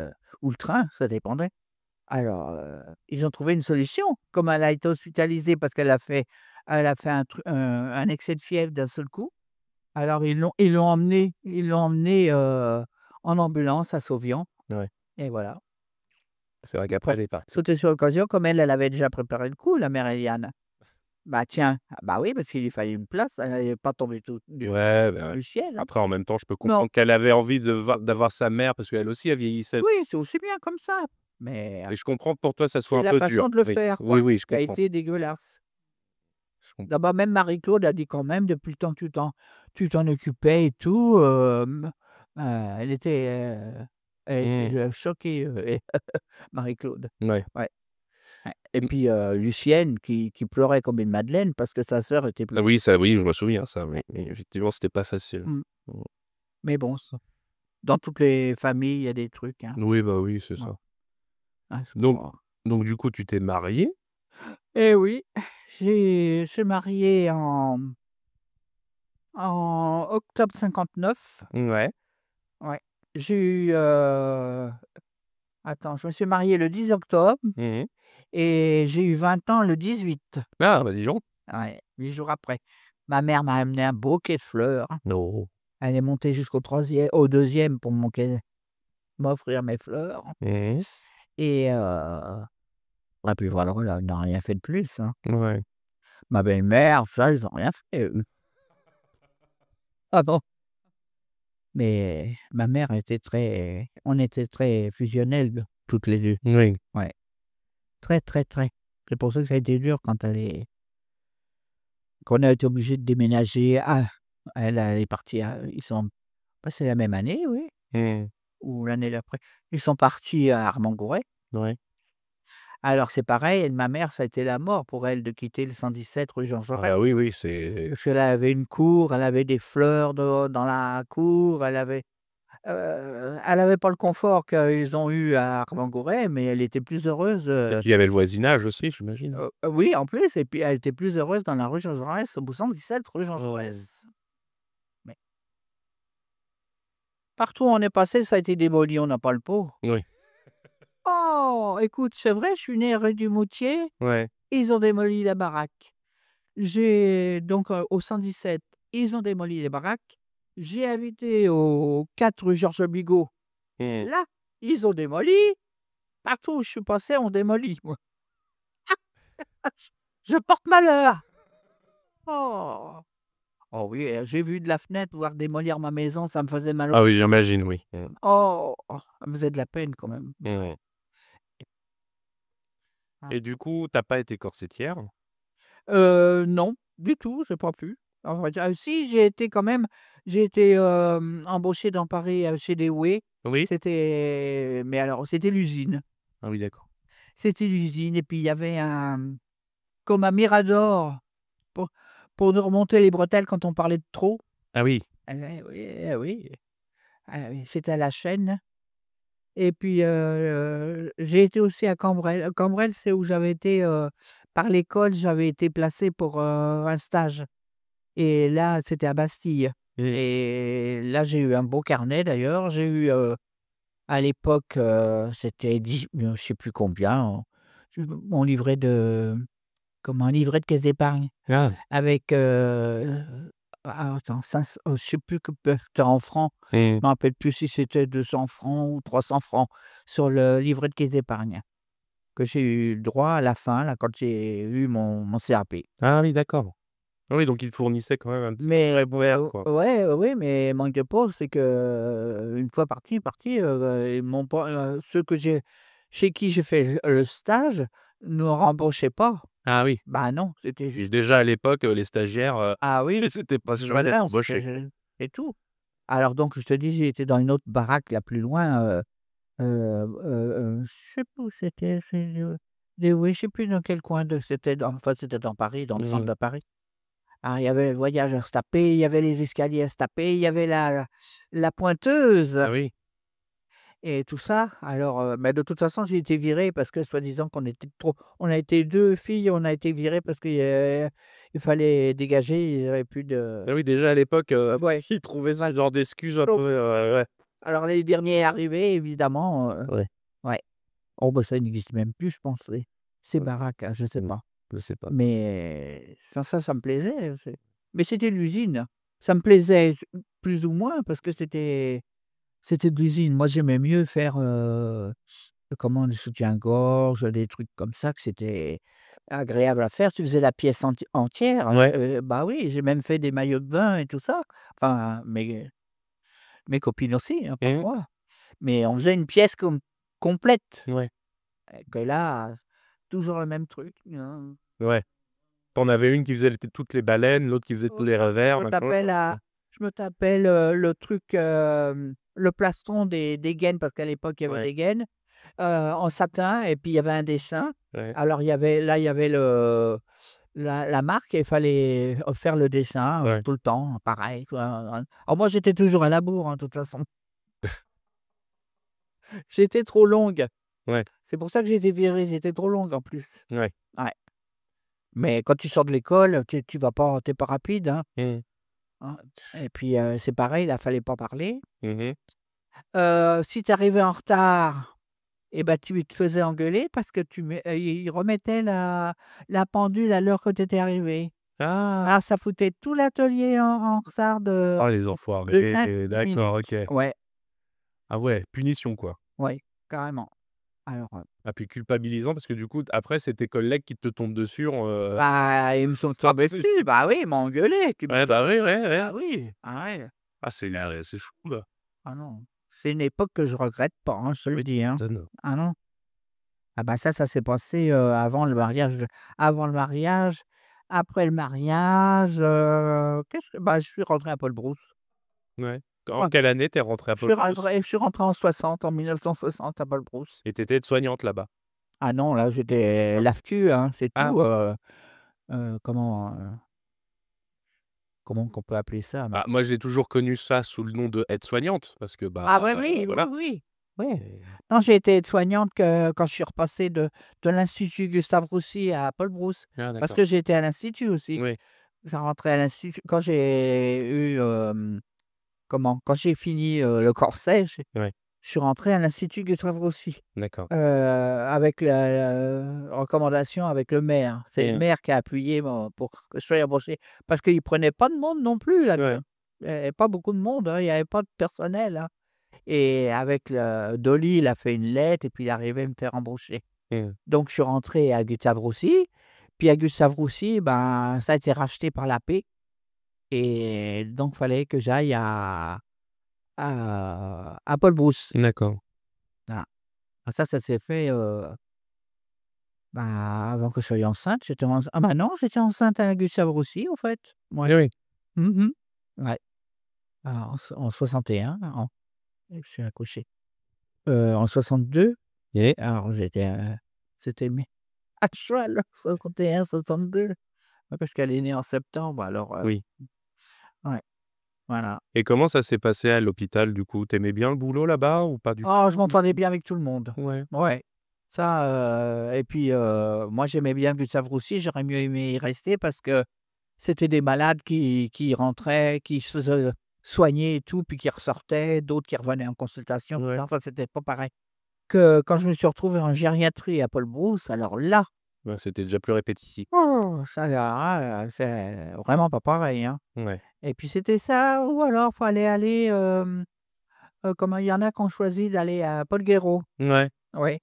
Speaker 2: ou le train, ça dépendait. Alors, ils ont trouvé une solution. Comme elle a été hospitalisée parce qu'elle a fait un excès de fièvre d'un seul coup. Alors ils l'ont emmenée, en ambulance à Sauvian
Speaker 1: Ouais.
Speaker 2: et voilà.
Speaker 1: C'est vrai qu'après
Speaker 2: Pour
Speaker 1: elle est partie.
Speaker 2: sauter sur l'occasion, comme elle avait déjà préparé le coup, la mère Eliane. Bah tiens, ah bah oui, parce qu'il lui fallait une place, elle est pas tombée tout du
Speaker 1: Ouais, bah, ouais.
Speaker 2: du ciel, hein.
Speaker 1: Après, en même temps, je peux
Speaker 2: Non,
Speaker 1: comprendre qu'elle avait envie d'avoir sa mère parce qu'elle aussi, elle vieillissait.
Speaker 2: oui, c'est aussi bien comme ça, mais
Speaker 1: Et je comprends que pour toi, ça soit
Speaker 2: c'est
Speaker 1: un
Speaker 2: la
Speaker 1: peu dur.
Speaker 2: façon de le
Speaker 1: Oui.
Speaker 2: faire,
Speaker 1: Oui,
Speaker 2: quoi,
Speaker 1: oui, je
Speaker 2: qui a
Speaker 1: comprends.
Speaker 2: été dégueulasse.
Speaker 1: Je comprends.
Speaker 2: D'abord même Marie-Claude a dit quand même depuis le temps que tu t'en occupais et tout, elle était choquée, et Marie-Claude.
Speaker 1: Ouais.
Speaker 2: Ouais, ouais et
Speaker 1: Mmh.
Speaker 2: puis, Lucienne qui pleurait comme une madeleine parce que sa sœur était plus
Speaker 1: Ah oui, ça, oui, je me souviens ça, oui. Oui, effectivement, c'était pas facile.
Speaker 2: mmh,
Speaker 1: Mmh.
Speaker 2: mais bon, ça dans toutes les familles, il y a des trucs, hein.
Speaker 1: Oui, bah, oui, c'est
Speaker 2: Ouais,
Speaker 1: ça.
Speaker 2: ouais, c'est
Speaker 1: Donc
Speaker 2: pas
Speaker 1: donc du coup, tu t'es marié.
Speaker 2: et oui, je suis mariée en octobre 59.
Speaker 1: Ouais.
Speaker 2: Ouais. J'ai eu, attends, je me suis mariée le 10 octobre
Speaker 1: Mmh.
Speaker 2: et j'ai eu 20 ans le 18.
Speaker 1: Ah, bah, dis donc.
Speaker 2: Ouais, 8 jours après. Ma mère m'a amené un bouquet de fleurs.
Speaker 1: Non.
Speaker 2: Elle est montée au deuxième pour m'offrir mes fleurs
Speaker 1: Mmh.
Speaker 2: et puis voilà, elle n'a rien fait de plus, hein.
Speaker 1: Ouais.
Speaker 2: Ma belle-mère, ça, ils ont rien fait, eux. Ah bon? Mais ma mère on était très fusionnelles toutes les 2.
Speaker 1: Oui.
Speaker 2: Ouais, très, très, très. C'est pour ça que ça a été dur qu'on a été obligés de déménager. Ah, elle est partie ils sont bah, c'est la même année, oui,
Speaker 1: Mmh.
Speaker 2: ou l'année d'après. Ils sont partis à Armand-Gouret.
Speaker 1: Ouais.
Speaker 2: Alors c'est pareil, ma mère, ça a été la mort pour elle de quitter le 117 rue Jean
Speaker 1: Ah
Speaker 2: Jaurès.
Speaker 1: bah, oui, oui, c'est
Speaker 2: Parce qu'elle avait une cour, elle avait des fleurs dans la cour, elle avait pas le confort qu'ils ont eu à Armand-Gouret, mais elle était plus heureuse,
Speaker 1: et puis il y avait le voisinage aussi, j'imagine?
Speaker 2: oui, en plus et puis elle était plus heureuse dans la rue Jean Jaurès, au 117 rue Jean Jaurès. Mais partout où on est passé, ça a été démoli, on n'a pas le pot.
Speaker 1: Oui.
Speaker 2: Oh! Écoute, c'est vrai, je suis née rue du Moutier,
Speaker 1: Ouais.
Speaker 2: ils ont démoli la baraque. J'ai donc, au 117, ils ont démoli les baraques. J'ai habité au 4 rue Georges Bigot,
Speaker 1: Mmh.
Speaker 2: là, ils ont démoli. Partout où je suis passé, on démolit, moi. Je porte malheur! Oh! Oh oui, j'ai vu de la fenêtre voir démolir ma maison, ça me faisait mal au
Speaker 1: Ah oui, j'imagine, oui. Mmh.
Speaker 2: oh! Ça me faisait de la peine quand même.
Speaker 1: Mmh.
Speaker 2: Ah.
Speaker 1: Et du coup, tu as pas été corsetière?
Speaker 2: Non, du tout, j'ai pas pu. En vrai dire si, j'ai été, embauchée dans Paris, chez Dewey.
Speaker 1: Oui?
Speaker 2: Mais alors, c'était l'usine.
Speaker 1: Ah oui, d'accord.
Speaker 2: C'était l'usine et puis il y avait comme un mirador pour nous remonter les bretelles quand on parlait de trop.
Speaker 1: Ah oui.
Speaker 2: Oui, oui. Ah oui, c'était à la chaîne et puis, j'ai été aussi à Cambrelles. Cambrelles, c'est où j'avais été, par l'école, j'avais été placé pour, un stage et là, c'était à Bastille et là, j'ai eu un beau carnet d'ailleurs. J'ai eu, à l'époque, c'était 10 je sais plus combien, mon livret de un livret de caisse d'épargne
Speaker 1: Ah.
Speaker 2: avec, attends, je sais plus que c'était en francs.
Speaker 1: Mmh.
Speaker 2: Je me rappelle plus si c'était 200 francs ou 300 francs sur le livret de caisse d'épargne que j'ai eu droit à la fin, là, quand j'ai eu mon CAP.
Speaker 1: Ah oui, d'accord. Ah oui, donc il te fournissait quand même un petit
Speaker 2: Mais ouais,
Speaker 1: épargne, quoi.
Speaker 2: ouais, oui, mais manque de peau, c'est que, une fois parti, ils m'ont pas, ceux que j'ai chez qui j'ai fait le stage ne rembauchaient pas.
Speaker 1: Ah oui.
Speaker 2: Bah non, c'était
Speaker 1: Et
Speaker 2: juste
Speaker 1: déjà à l'époque, les stagiaires,
Speaker 2: ah oui,
Speaker 1: c'était pas sûr d'être
Speaker 2: voilà,
Speaker 1: embauchés.
Speaker 2: c'est tout. Alors donc je te dis, j'ai été dans une autre baraque là plus loin, je sais plus où c'était, oui, je sais plus dans quel coin c'était dans Paris, dans le centre
Speaker 1: Mmh.
Speaker 2: de Paris. Ah, il y avait le voyage à se taper, il y avait les escaliers à se taper, il y avait la pointeuse
Speaker 1: Ah oui.
Speaker 2: et tout ça. Alors, mais de toute façon, j'ai été virée parce que soi-disant qu'on était trop on a été 2 filles, on a été virées parce il fallait dégager, il y avait plus de
Speaker 1: Ah oui, déjà à l'époque,
Speaker 2: ouais.
Speaker 1: ils trouvaient ça genre d'excuse un peu,
Speaker 2: Donc
Speaker 1: ouais.
Speaker 2: alors les derniers arrivés évidemment,
Speaker 1: Ouais.
Speaker 2: ouais. Oh bah, ça n'existe même plus je pense, ces
Speaker 1: Ouais.
Speaker 2: baraques, hein, je sais
Speaker 1: Mmh.
Speaker 2: pas.
Speaker 1: Je sais pas.
Speaker 2: Mais ça me plaisait, mais c'était de l'usine. Ça me plaisait plus ou moins parce que c'était de l'usine. Moi, j'aimais mieux faire, des soutiens-gorge, des trucs comme ça que c'était agréable à faire. Tu faisais la pièce entière.
Speaker 1: Ouais.
Speaker 2: Bah oui, j'ai même fait des maillots de bain et tout ça. Enfin, mes copines aussi, hein, pas que
Speaker 1: Mmh.
Speaker 2: moi. Mais on faisait une pièce complète.
Speaker 1: Ouais.
Speaker 2: Et que là, toujours le même truc, hein.
Speaker 1: Ouais. Tu en avais une qui faisait toutes les baleines, l'autre qui faisait tous les revers,
Speaker 2: Je me
Speaker 1: machin.
Speaker 2: tapais
Speaker 1: Ouais.
Speaker 2: le truc, le plastron des gaines, parce qu'à l'époque, il y avait
Speaker 1: Ouais.
Speaker 2: des gaines, en satin et puis il y avait un dessin.
Speaker 1: Ouais.
Speaker 2: Alors il y avait la marque et il fallait, faire le dessin,
Speaker 1: Ouais.
Speaker 2: tout le temps, pareil, quoi, hein. Alors moi, j'étais toujours à la bourre, hein, de toute façon. J'étais trop longue.
Speaker 1: Ouais.
Speaker 2: C'est pour ça que j'ai été virée, j'étais trop longue en plus.
Speaker 1: Ouais.
Speaker 2: Ouais. Mais quand tu sors de l'école, tu vas pas tu pas rapide, hein,
Speaker 1: Mmh.
Speaker 2: hein. Et puis, c'est pareil, là, fallait pas parler.
Speaker 1: Mmh mh.
Speaker 2: Si tu arrivais en retard et bah, tu te faisais engueuler parce que ils remettaient la pendule à l'heure que tu étais arrivé.
Speaker 1: Ah!
Speaker 2: Alors ça foutait tout l'atelier en retard
Speaker 1: Oh les
Speaker 2: de
Speaker 1: enfoirés,
Speaker 2: 5-10
Speaker 1: d'accord,
Speaker 2: minutes.
Speaker 1: OK.
Speaker 2: Ouais,
Speaker 1: Ah ouais, punition, quoi.
Speaker 2: ouais, carrément. Alors,
Speaker 1: Ah puis culpabilisant parce que du coup, après, c'est tes collègues qui te tombent dessus
Speaker 2: bah, ils me sont
Speaker 1: ah
Speaker 2: tombés dessus, bah oui, ils m'ont engueulé.
Speaker 1: ouais, bah oui, ouais, ouais.
Speaker 2: Ah oui, ah ouais.
Speaker 1: Ah c'est fou, là.
Speaker 2: Ah non, c'est une époque que je regrette pas, hein, je te le
Speaker 1: Oui, tu
Speaker 2: dis, hein.
Speaker 1: m'étonnes.
Speaker 2: Ah non. Ah bah, ça s'est passé, avant le mariage, après le mariage, qu'est-ce que bah, je suis rentré à Paul Brousse.
Speaker 1: Ouais. En
Speaker 2: Ouais,
Speaker 1: quelle année tu es rentrée à Paul Brousse?
Speaker 2: je suis rentré en 1960 à Paul Brousse.
Speaker 1: Et tu étais aide-soignante là-bas?
Speaker 2: Ah non, là, j'étais
Speaker 1: Non?
Speaker 2: LAFTU, hein, c'est
Speaker 1: Ah!
Speaker 2: tout, comment qu'on peut appeler ça? Mais
Speaker 1: Bah, moi, je l'ai toujours connu ça sous le nom de aide-soignante parce que, bah,
Speaker 2: ah ouais, oui, oui,
Speaker 1: voilà.
Speaker 2: oui. Oui.
Speaker 1: Et
Speaker 2: Non, j'ai été aide-soignante que quand je suis repassé de l'Institut Gustave Roussy à Paul Brousse,
Speaker 1: ah
Speaker 2: parce
Speaker 1: d'accord.
Speaker 2: que j'ai été à l'Institut aussi.
Speaker 1: Oui,
Speaker 2: J'ai rentré à l'Institut quand j'ai eu, quand j'ai fini, le corset,
Speaker 1: ouais,
Speaker 2: je suis rentré à l'Institut Gustave Roussy,
Speaker 1: d'accord.
Speaker 2: avec la recommandation avec le maire. C'est le
Speaker 1: Mmh.
Speaker 2: maire qui a appuyé pour que je sois embauché, parce qu'il prenait pas de monde non plus
Speaker 1: Ouais.
Speaker 2: là-dedans. Il y avait pas beaucoup de monde, hein, il y avait pas de personnel, hein, et avec le Dolly, il a fait une lettre et puis il est arrivé à me faire embaucher.
Speaker 1: Mmh.
Speaker 2: Donc je suis rentré à Gustave Roussy, puis à Gustave Roussy, ben, ça a été racheté par la paix. Et donc fallait que j'aille à Paul Brousse.
Speaker 1: D'accord.
Speaker 2: Voilà. Ah ça s'est fait, bah, avant que je sois enceinte. Ah bah non, j'étais enceinte à Gustave Roussy, au fait.
Speaker 1: Eh
Speaker 2: Ouais.
Speaker 1: oui.
Speaker 2: Mmh. Ouais. Ah, en 61, je suis accouché. En 62 et alors c'était à cheval, 61, 62. Ouais, parce qu'elle est née en septembre, alors,
Speaker 1: Oui.
Speaker 2: ouais, voilà.
Speaker 1: Et comment ça s'est passé à l'hôpital, du coup? Tu aimais bien le boulot là-bas ou pas du
Speaker 2: Oh, je
Speaker 1: tout?
Speaker 2: m'entendais bien avec tout le monde.
Speaker 1: Ouais.
Speaker 2: Ouais, ça, et puis, moi j'aimais bien Gustave Roussy, j'aurais mieux aimé y rester parce que c'était des malades qui rentraient, qui se faisaient soigner et tout, puis qui ressortaient, d'autres qui revenaient en consultation, tout ça.
Speaker 1: Ouais.
Speaker 2: Enfin, c'était pas pareil. Que quand je me suis retrouvé en gériatrie à Paul Brousse, alors là,
Speaker 1: Bah, c'était déjà plus répétitif.
Speaker 2: oh, ça c'est vraiment pas pareil, hein.
Speaker 1: Ouais.
Speaker 2: Et puis c'était ça ou alors fallait aller, comment il y en a qui ont choisi d'aller à Paul Guérault.
Speaker 1: Ouais.
Speaker 2: Oui.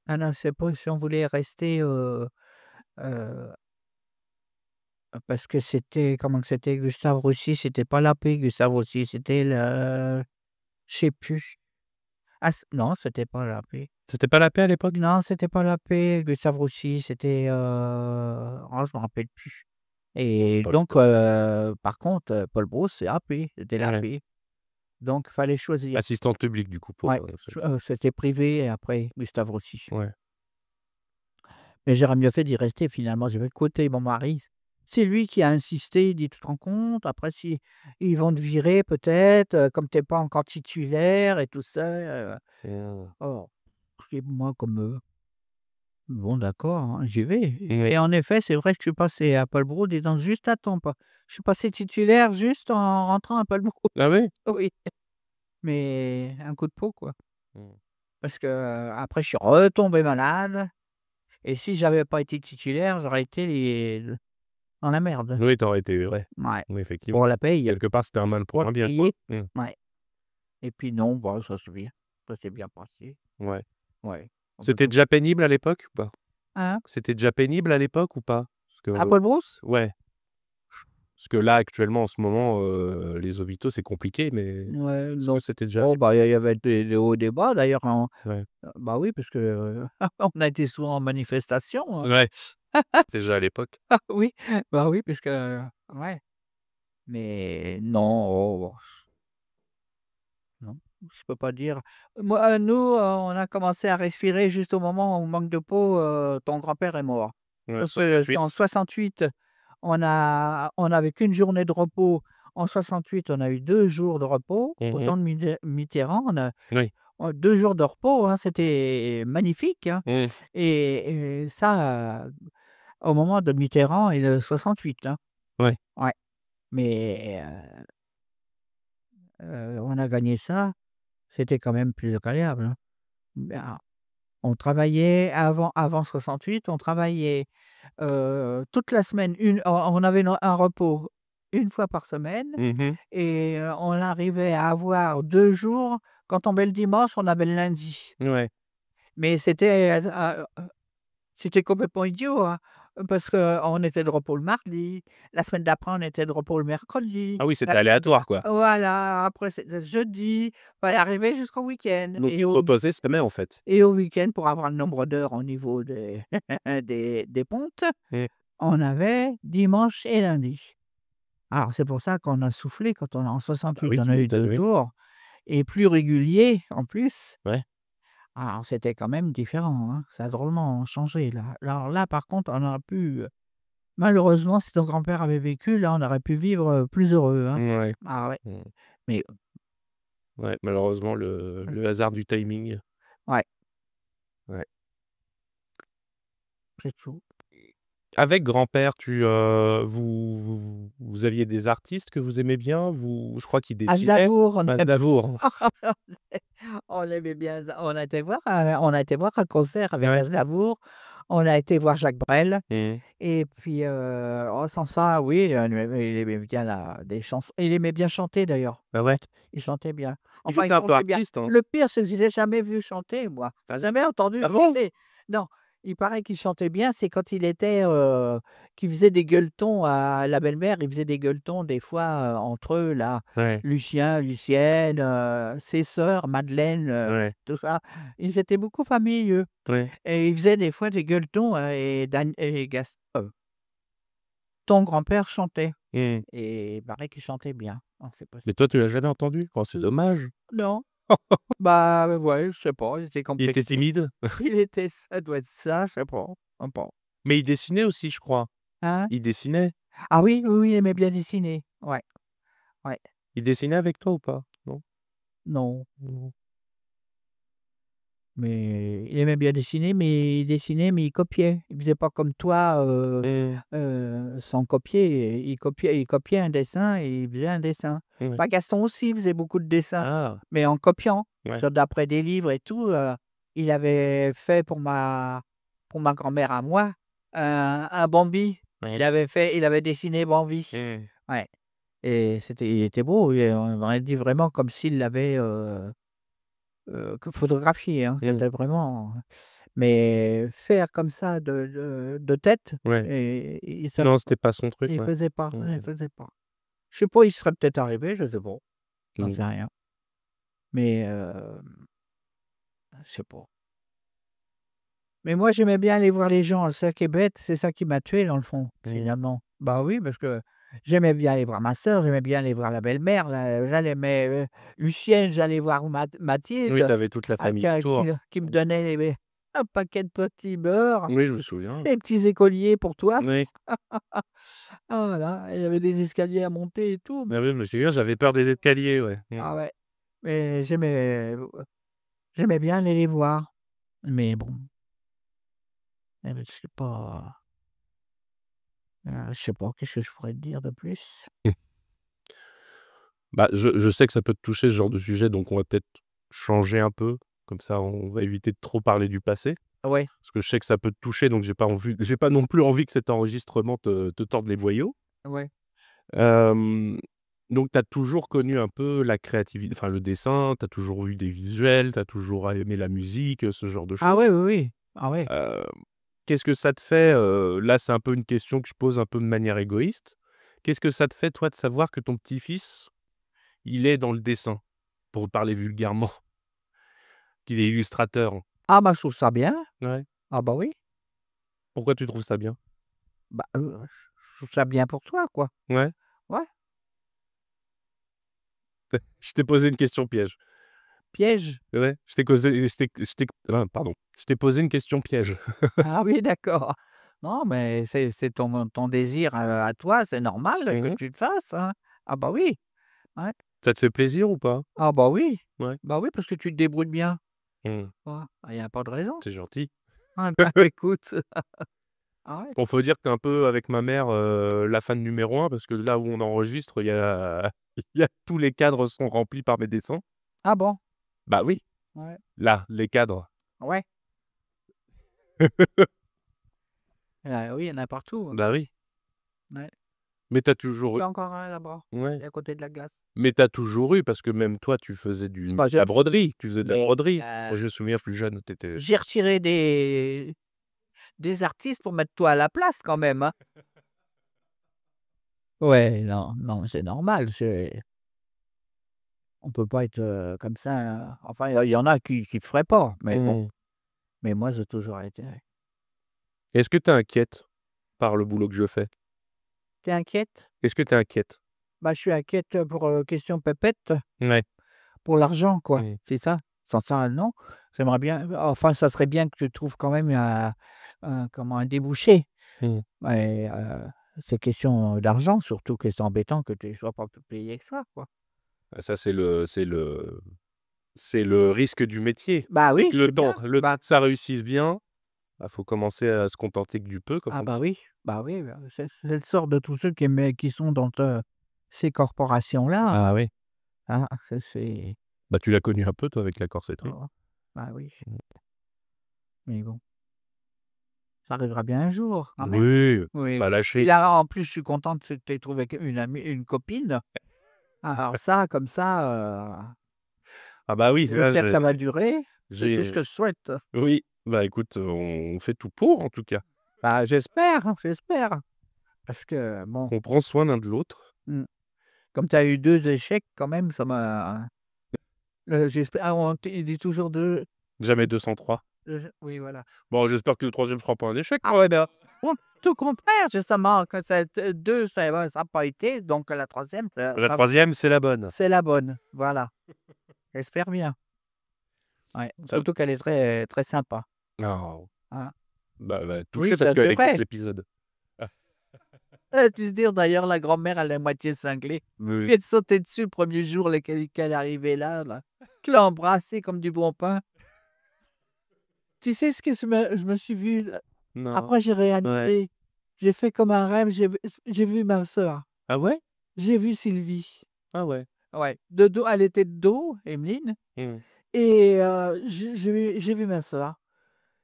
Speaker 2: Ah non, c'est pas si on voulait rester, heu, parce que c'était comment que c'était? Gustave Roussy, c'était pas la paix Gustave Roussy, c'était le je sais plus. Ah non, c'était pas la paix.
Speaker 1: C'était pas la paix à l'époque?
Speaker 2: Non, c'était pas la paix Gustave Roussy, c'était, oh, je me rappelle plus.
Speaker 1: Bon, c'est
Speaker 2: Et
Speaker 1: pas
Speaker 2: donc, par contre, Paul Brousse, c'est AP, c'était
Speaker 1: ouais.
Speaker 2: l'AP. Donc fallait choisir.
Speaker 1: Assistante publique, du coup, pour,
Speaker 2: Ouais,
Speaker 1: ceux qui
Speaker 2: c'était privé et après Gustave Roussy.
Speaker 1: ouais.
Speaker 2: Mais j'aurais mieux fait d'y rester finalement. J'ai écouté mon mari. C'est lui qui a insisté, il dit: «Tu te rends compte? Après si ils vont te virer peut-être, comme tu es pas encore titulaire et tout ça»,
Speaker 1: Mmh.
Speaker 2: oh, je dis: «Moi comme, bon d'accord, hein, j'y vais»
Speaker 1: Oui.
Speaker 2: et en effet, c'est vrai que je suis passé à Paul Brousse disant: «Juste à temps pas». Je suis passé titulaire juste en rentrant à Paul Brousse.
Speaker 1: Ah oui?
Speaker 2: Oui, mais un coup de peau quoi.
Speaker 1: Mmh.
Speaker 2: Parce que, après je suis retombé malade et si j'avais pas été titulaire, j'aurais été dans la merde.
Speaker 1: Oui, tu aurais été ouais.
Speaker 2: Ouais,
Speaker 1: Oui, effectivement.
Speaker 2: pour la paye,
Speaker 1: Quelque part, c'était un mal pour un bien, quoi.
Speaker 2: payer.
Speaker 1: Mmh.
Speaker 2: Ouais et puis non, bah, ça s'est bien passé.
Speaker 1: Ouais.
Speaker 2: Ouais. Ah bah,
Speaker 1: C'était déjà pénible à l'époque ou pas?
Speaker 2: Hein?
Speaker 1: C'était déjà pénible à l'époque ou pas? Parce
Speaker 2: À
Speaker 1: que
Speaker 2: Paul Brousse?
Speaker 1: ouais, parce que là, actuellement, en ce moment, les hôpitaux, c'est compliqué, mais
Speaker 2: Ouais,
Speaker 1: est-ce que
Speaker 2: non.
Speaker 1: c'était déjà
Speaker 2: Oh,
Speaker 1: arrivé?
Speaker 2: bah, il y avait des hauts et des bas d'ailleurs en
Speaker 1: Ouais.
Speaker 2: bah, oui, parce que, on a été souvent en manifestation, hein.
Speaker 1: Ouais, déjà à l'époque.
Speaker 2: Oui, bah, oui, parce que ouais, mais non, oh, non, je peux pas dire. Moi, nous, on a commencé à respirer juste au moment où manque de peau, ton grand-père est mort.
Speaker 1: Ouais,
Speaker 2: Parce qu'en
Speaker 1: 68.
Speaker 2: 68, on avait qu'une journée de repos. En 68, on a eu 2 jours de repos. Au
Speaker 1: Mmh.
Speaker 2: temps de Mitterrand, on a
Speaker 1: Oui.
Speaker 2: 2 jours de repos, hein, c'était magnifique, hein,
Speaker 1: Mmh.
Speaker 2: et ça, au moment de Mitterrand et de 68, hein.
Speaker 1: Ouais.
Speaker 2: Ouais, mais on a gagné ça, c'était quand même plus agréable, hein. Ben, on travaillait avant 68, on travaillait, toute la semaine, on avait un repos une fois par semaine
Speaker 1: Mmh.
Speaker 2: et on arrivait à avoir 2 jours. Quand tombait le dimanche, on avait le lundi.
Speaker 1: Ouais.
Speaker 2: Mais c'était complètement idiot, hein, parce qu'on était de repos le mardi, la semaine d'après, on était de repos le mercredi,
Speaker 1: Ah oui,
Speaker 2: la
Speaker 1: c'était aléatoire, quoi.
Speaker 2: voilà, après c'était jeudi, fallait arriver jusqu'au week-end
Speaker 1: Donc tu te reposais jamais, en fait?
Speaker 2: et au week-end pour avoir le nombre d'heures au niveau des des pontes,
Speaker 1: Mmh.
Speaker 2: on avait dimanche et lundi. Alors c'est pour ça qu'on a soufflé quand en
Speaker 1: Bah
Speaker 2: 68,
Speaker 1: oui,
Speaker 2: on
Speaker 1: tu
Speaker 2: a eu
Speaker 1: m'étonnes,
Speaker 2: 2
Speaker 1: oui.
Speaker 2: jours et plus réguliers en plus.
Speaker 1: Ouais.
Speaker 2: Alors c'était quand même différent, hein, ça a drôlement changé là. Alors là, par contre, on aurait pu, malheureusement, si ton grand-père avait vécu, là, on aurait pu vivre, plus heureux, hein.
Speaker 1: Ouais.
Speaker 2: Ah ouais,
Speaker 1: Mmh.
Speaker 2: mais
Speaker 1: Ouais, malheureusement, le hasard du timing.
Speaker 2: ouais,
Speaker 1: Ouais.
Speaker 2: c'est tout.
Speaker 1: Avec grand-père, vous aviez des artistes que vous aimiez bien? Je crois qu'il dessinait?
Speaker 2: Aznavour, on aime
Speaker 1: Aznavour.
Speaker 2: on aimait bien ça. On a été voir un concert avec
Speaker 1: Ouais.
Speaker 2: Aznavour, on a été voir Jacques Brel
Speaker 1: Mmh.
Speaker 2: et puis, oh sans ça, oui, il aimait bien la des chansons, il aimait bien chanter d'ailleurs.
Speaker 1: Ah ouais?
Speaker 2: Il chantait bien.
Speaker 1: Il
Speaker 2: Enfin, il
Speaker 1: était un peu
Speaker 2: chantait bien.
Speaker 1: artiste, hein?
Speaker 2: Le pire, c'est que je l'ai jamais vu chanter moi. Jamais entendu
Speaker 1: Ah bon?
Speaker 2: chanter. Non, il paraît qu'il chantait bien, c'est quand il était, qu'il faisait des gueuletons à la belle-mère, il faisait des gueuletons des fois, entre eux là,
Speaker 1: Ouais,
Speaker 2: Lucien, Lucienne, ses sœurs, Madeleine,
Speaker 1: ouais,
Speaker 2: tout ça. Ils étaient beaucoup famille, eux
Speaker 1: ouais.
Speaker 2: et ils faisaient des fois des gueuletons, et ton grand-père chantait
Speaker 1: Mmh.
Speaker 2: et il paraît qu'il chantait bien. Alors c'est
Speaker 1: Mais
Speaker 2: possible.
Speaker 1: toi, tu l'as jamais entendu? Oh, c'est dommage.
Speaker 2: Non. Bah, ouais, je sais pas, il était
Speaker 1: Il était
Speaker 2: complexé.
Speaker 1: timide?
Speaker 2: Ça doit être ça, je sais pas.
Speaker 1: Mais il dessinait aussi, je crois.
Speaker 2: Hein?
Speaker 1: Il dessinait?
Speaker 2: Ah oui, oui, oui, il aimait bien dessiner. Ouais, ouais.
Speaker 1: Il dessinait avec toi ou pas? Non?
Speaker 2: Non,
Speaker 1: Non.
Speaker 2: mais il aimait bien dessiner, mais il dessinait, mais il copiait. Il faisait pas comme toi,
Speaker 1: Mmh.
Speaker 2: sans copier. Il copiait un dessin et il faisait un dessin.
Speaker 1: Ouais.
Speaker 2: Bah, Gaston aussi faisait beaucoup de dessins,
Speaker 1: Ah!
Speaker 2: mais en copiant.
Speaker 1: Ouais.
Speaker 2: D'après des livres et tout, il avait fait pour ma grand-mère à moi, un Bambi.
Speaker 1: Ouais.
Speaker 2: Il avait dessiné Bambi.
Speaker 1: Mmh.
Speaker 2: Ouais et il était beau et on aurait dit vraiment comme s'il l'avait, que photographié, hein.
Speaker 1: Mmh.
Speaker 2: C'était vraiment mais faire comme ça de tête
Speaker 1: Ouais.
Speaker 2: et
Speaker 1: Non, c'était pas son truc,
Speaker 2: il
Speaker 1: ouais.
Speaker 2: faisait pas,
Speaker 1: Mmh
Speaker 2: il
Speaker 1: mh.
Speaker 2: faisait pas. Je sais pas, il serait peut-être arrivé, je sais pas, j'en
Speaker 1: Mmh.
Speaker 2: sais rien, mais je sais pas. Mais moi, j'aimais bien aller voir les gens, c'est ça qui est bête, c'est ça qui m'a tué dans le fond,
Speaker 1: Mmh.
Speaker 2: finalement. Bah oui, parce que j'aimais bien aller voir ma sœur, j'aimais bien aller voir la belle-mère, là, j'allais mais Lucienne, j'allais voir
Speaker 1: Oui,
Speaker 2: Mathilde,
Speaker 1: tu avais toute la famille autour.
Speaker 2: qui me donnait un paquet de petits beurres,
Speaker 1: Oui, je me souviens.
Speaker 2: des petits écoliers pour toi.
Speaker 1: Oui.
Speaker 2: Ah voilà, il y avait des escaliers à monter et tout.
Speaker 1: Ah oui, je me souviens, j'avais peur des escaliers, ouais. Mmh.
Speaker 2: Ah ouais, mais j'aimais bien aller les voir, mais bon, je sais pas. Je sais pas, qu'est-ce que je pourrais te dire de plus?
Speaker 1: Bah, je sais que ça peut te toucher ce genre de sujet, donc on va peut-être changer un peu, comme ça on va éviter de trop parler du passé.
Speaker 2: Ouais,
Speaker 1: Parce que je sais que ça peut te toucher, donc j'ai pas non plus envie que cet enregistrement te torde les boyaux.
Speaker 2: ouais.
Speaker 1: Hem, donc tu as toujours connu un peu la créativité, enfin le dessin, tu as toujours eu des visuels, tu as toujours aimé la musique, ce genre de
Speaker 2: Ah
Speaker 1: choses.
Speaker 2: ouais, oui, oui. Ah ouais.
Speaker 1: Heu, qu'est-ce que ça te fait, là, c'est un peu une question que je pose un peu de manière égoïste. Qu'est-ce que ça te fait, toi, de savoir que ton petit-fils, il est dans le dessin? Pour parler vulgairement, qu'il est illustrateur.
Speaker 2: Ah bah, je trouve ça bien.
Speaker 1: Ouais.
Speaker 2: Ah bah oui.
Speaker 1: Pourquoi tu trouves ça bien?
Speaker 2: Bah, je trouve ça bien pour toi, quoi.
Speaker 1: Ouais?
Speaker 2: Ouais.
Speaker 1: Je t'ai posé une question piège.
Speaker 2: Piège?
Speaker 1: Ouais, pardon. Je t'ai posé une question piège.
Speaker 2: Ah oui, d'accord. Non, mais c'est ton désir, à toi, c'est normal que
Speaker 1: Mmh.
Speaker 2: tu le fasses, hein. Ah bah oui, ouais.
Speaker 1: Ça te fait plaisir ou pas?
Speaker 2: Ah bah oui.
Speaker 1: Ouais.
Speaker 2: Bah oui, parce que tu te débrouilles bien.
Speaker 1: Mmh.
Speaker 2: Voilà, il y a pas de raison.
Speaker 1: C'est gentil.
Speaker 2: Ah bah écoute. Ah ouais.
Speaker 1: Bon, faut dire que tu es un peu avec ma mère, la fan numéro un parce que là où on enregistre, il y a il y a tous les cadres sont remplis par mes dessins.
Speaker 2: Ah bon?
Speaker 1: Bah oui,
Speaker 2: Ouais.
Speaker 1: là, les cadres.
Speaker 2: Ouais. Oui, il y en a partout,
Speaker 1: Bah oui,
Speaker 2: ouais.
Speaker 1: mais tu as toujours
Speaker 2: Tu
Speaker 1: eu
Speaker 2: as encore un là-bas,
Speaker 1: ouais,
Speaker 2: et à côté de la glace.
Speaker 1: mais tu as toujours eu parce que même toi, tu faisais de
Speaker 2: Bah, je
Speaker 1: la broderie, tu faisais de la
Speaker 2: mais
Speaker 1: broderie. Moi, je me souviens plus jeune, tu étais
Speaker 2: j'ai retiré des artistes pour mettre toi à la place quand même, hein. Ouais, non, non, c'est normal, on peut pas être, comme ça, enfin, il y en a qui feraient pas, mais bon,
Speaker 1: mmh.
Speaker 2: mais moi, j'ai toujours été
Speaker 1: Est-ce que tu es inquiète par le boulot que je fais?
Speaker 2: tu es inquiète?
Speaker 1: Est-ce que tu es inquiète?
Speaker 2: Bah, je suis inquiète, pour, question pépette,
Speaker 1: Ouais.
Speaker 2: pour l'argent, quoi,
Speaker 1: Mmh.
Speaker 2: c'est ça. Sans ça, non. J'aimerais bien enfin, ça serait bien que tu trouves quand même un débouché,
Speaker 1: Mmh.
Speaker 2: mais c'est question d'argent surtout que c'est embêtant que tu sois pas payé que ça, quoi.
Speaker 1: Ah ça, c'est le risque du métier.
Speaker 2: Bah
Speaker 1: C'est
Speaker 2: oui,
Speaker 1: que
Speaker 2: je sais bien.
Speaker 1: le temps
Speaker 2: Bah
Speaker 1: que ça réussisse bien, bah, faut commencer à se contenter que du peu, comme
Speaker 2: ah
Speaker 1: on dit.
Speaker 2: bah oui, c'est le sort de tous ceux qui sont dans ces corporations-là,
Speaker 1: Ah oui.
Speaker 2: hein, c'est
Speaker 1: Bah, tu l'as connu un peu toi avec la corsetterie?
Speaker 2: oh, bah oui,
Speaker 1: Mmh.
Speaker 2: mais bon, ça arrivera bien un jour quand même.
Speaker 1: Oui, faut
Speaker 2: Oui,
Speaker 1: pas
Speaker 2: puis
Speaker 1: lâcher.
Speaker 2: là, en plus, je suis contente que tu aies trouvé une amie, une copine. Alors ça, comme ça,
Speaker 1: Ah bah oui, là
Speaker 2: j'espère que ça va durer, c'est tout ce
Speaker 1: j'ai
Speaker 2: que je souhaite.
Speaker 1: oui, bah, écoute, on fait tout pour en tout cas.
Speaker 2: Bah, j'espère, hein, j'espère, parce que bon,
Speaker 1: On prend soin l'un de l'autre.
Speaker 2: mmh, comme tu as eu 2 échecs quand même, ça m'a j'espère on il dit toujours 2.
Speaker 1: Jamais 203.
Speaker 2: Oui, voilà.
Speaker 1: Bon, j'espère que le troisième sera pas un échec.
Speaker 2: Ah ouais, ben, bon, tout contraire justement, que cette 2 ça a pas été, donc la troisième
Speaker 1: La troisième, c'est la bonne.
Speaker 2: c'est la bonne, voilà. J'espère bien. Ouais,
Speaker 1: Heu,
Speaker 2: surtout qu'elle est très, très sympa,
Speaker 1: oh,
Speaker 2: hein.
Speaker 1: bah, elle va être
Speaker 2: Oui,
Speaker 1: touchée parce
Speaker 2: ça
Speaker 1: qu'elle écoute
Speaker 2: devrait.
Speaker 1: l'épisode. Ah,
Speaker 2: Tu se dire d'ailleurs la grand-mère, elle est à moitié cinglée.
Speaker 1: oui.
Speaker 2: Puis elle te sauter dessus le premier jour là qu'elle est arrivée là. Tu l'as embrassée comme du bon pain. Tu sais ce que je me suis vu là?
Speaker 1: Non.
Speaker 2: Après j'ai
Speaker 1: Ouais.
Speaker 2: réalisé, j'ai fait comme un rêve, j'ai vu ma sœur,
Speaker 1: Ah ouais?
Speaker 2: j'ai vu Sylvie.
Speaker 1: Ah ouais.
Speaker 2: Ouais, de dos, elle était de dos, Emeline,
Speaker 1: Mmh.
Speaker 2: et j'ai vu ma sœur,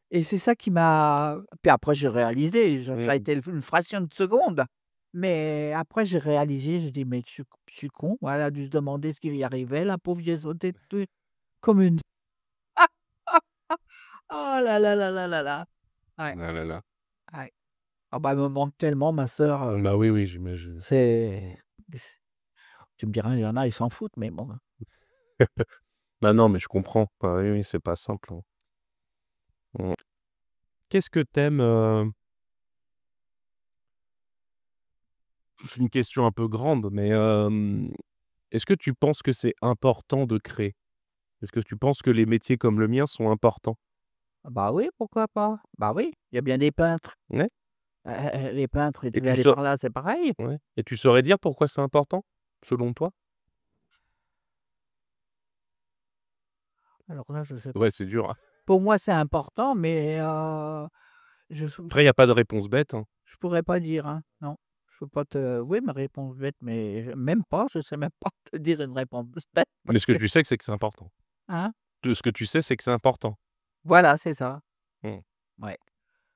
Speaker 2: et c'est ça qui m'a puis après j'ai réalisé, ça a
Speaker 1: Mmh.
Speaker 2: été une fraction de seconde, mais après j'ai réalisé, j'ai dit: «Mais je suis con». Elle a dû se demander ce qui lui arrivait, la pauvre, j'ai sauté dessus comme une oh là là là là là là. Ouais,
Speaker 1: Ah là là.
Speaker 2: ouais. Ah bah, elle me manque tellement ma sœur,
Speaker 1: Bah, oui, oui, j'imagine.
Speaker 2: c'est tu me diras, il y en a, ils s'en foutent, mais bon.
Speaker 1: Bah, non, mais je comprends. Bah, oui, oui, c'est pas simple, hein. Mmh. Qu'est-ce que t'aimes c'est une question un peu grande, mais est-ce que tu penses que c'est important de créer? Est-ce que tu penses que les métiers comme le mien sont importants?
Speaker 2: Ah bah oui, pourquoi pas? Bah oui, il y a bien des peintres.
Speaker 1: Ouais?
Speaker 2: Les peintres, et
Speaker 1: Et
Speaker 2: tu vas
Speaker 1: tu
Speaker 2: aller
Speaker 1: sau
Speaker 2: par là, c'est pareil.
Speaker 1: ouais, et tu saurais dire pourquoi c'est important, selon toi?
Speaker 2: Alors là, je sais pas.
Speaker 1: Ouais, c'est dur, hein.
Speaker 2: Pour moi, c'est important, mais
Speaker 1: Après, il y a pas de réponse bête, hein.
Speaker 2: je pourrais pas dire, hein, non. Je peux pas te oui, ma réponse bête, mais même pas, je sais même pas te dire une réponse bête
Speaker 1: Mais
Speaker 2: parce
Speaker 1: ce que
Speaker 2: que
Speaker 1: tu sais, c'est que c'est important.
Speaker 2: hein?
Speaker 1: Ce que tu sais, c'est que c'est important.
Speaker 2: Voilà, c'est ça.
Speaker 1: Mmh.
Speaker 2: Ouais.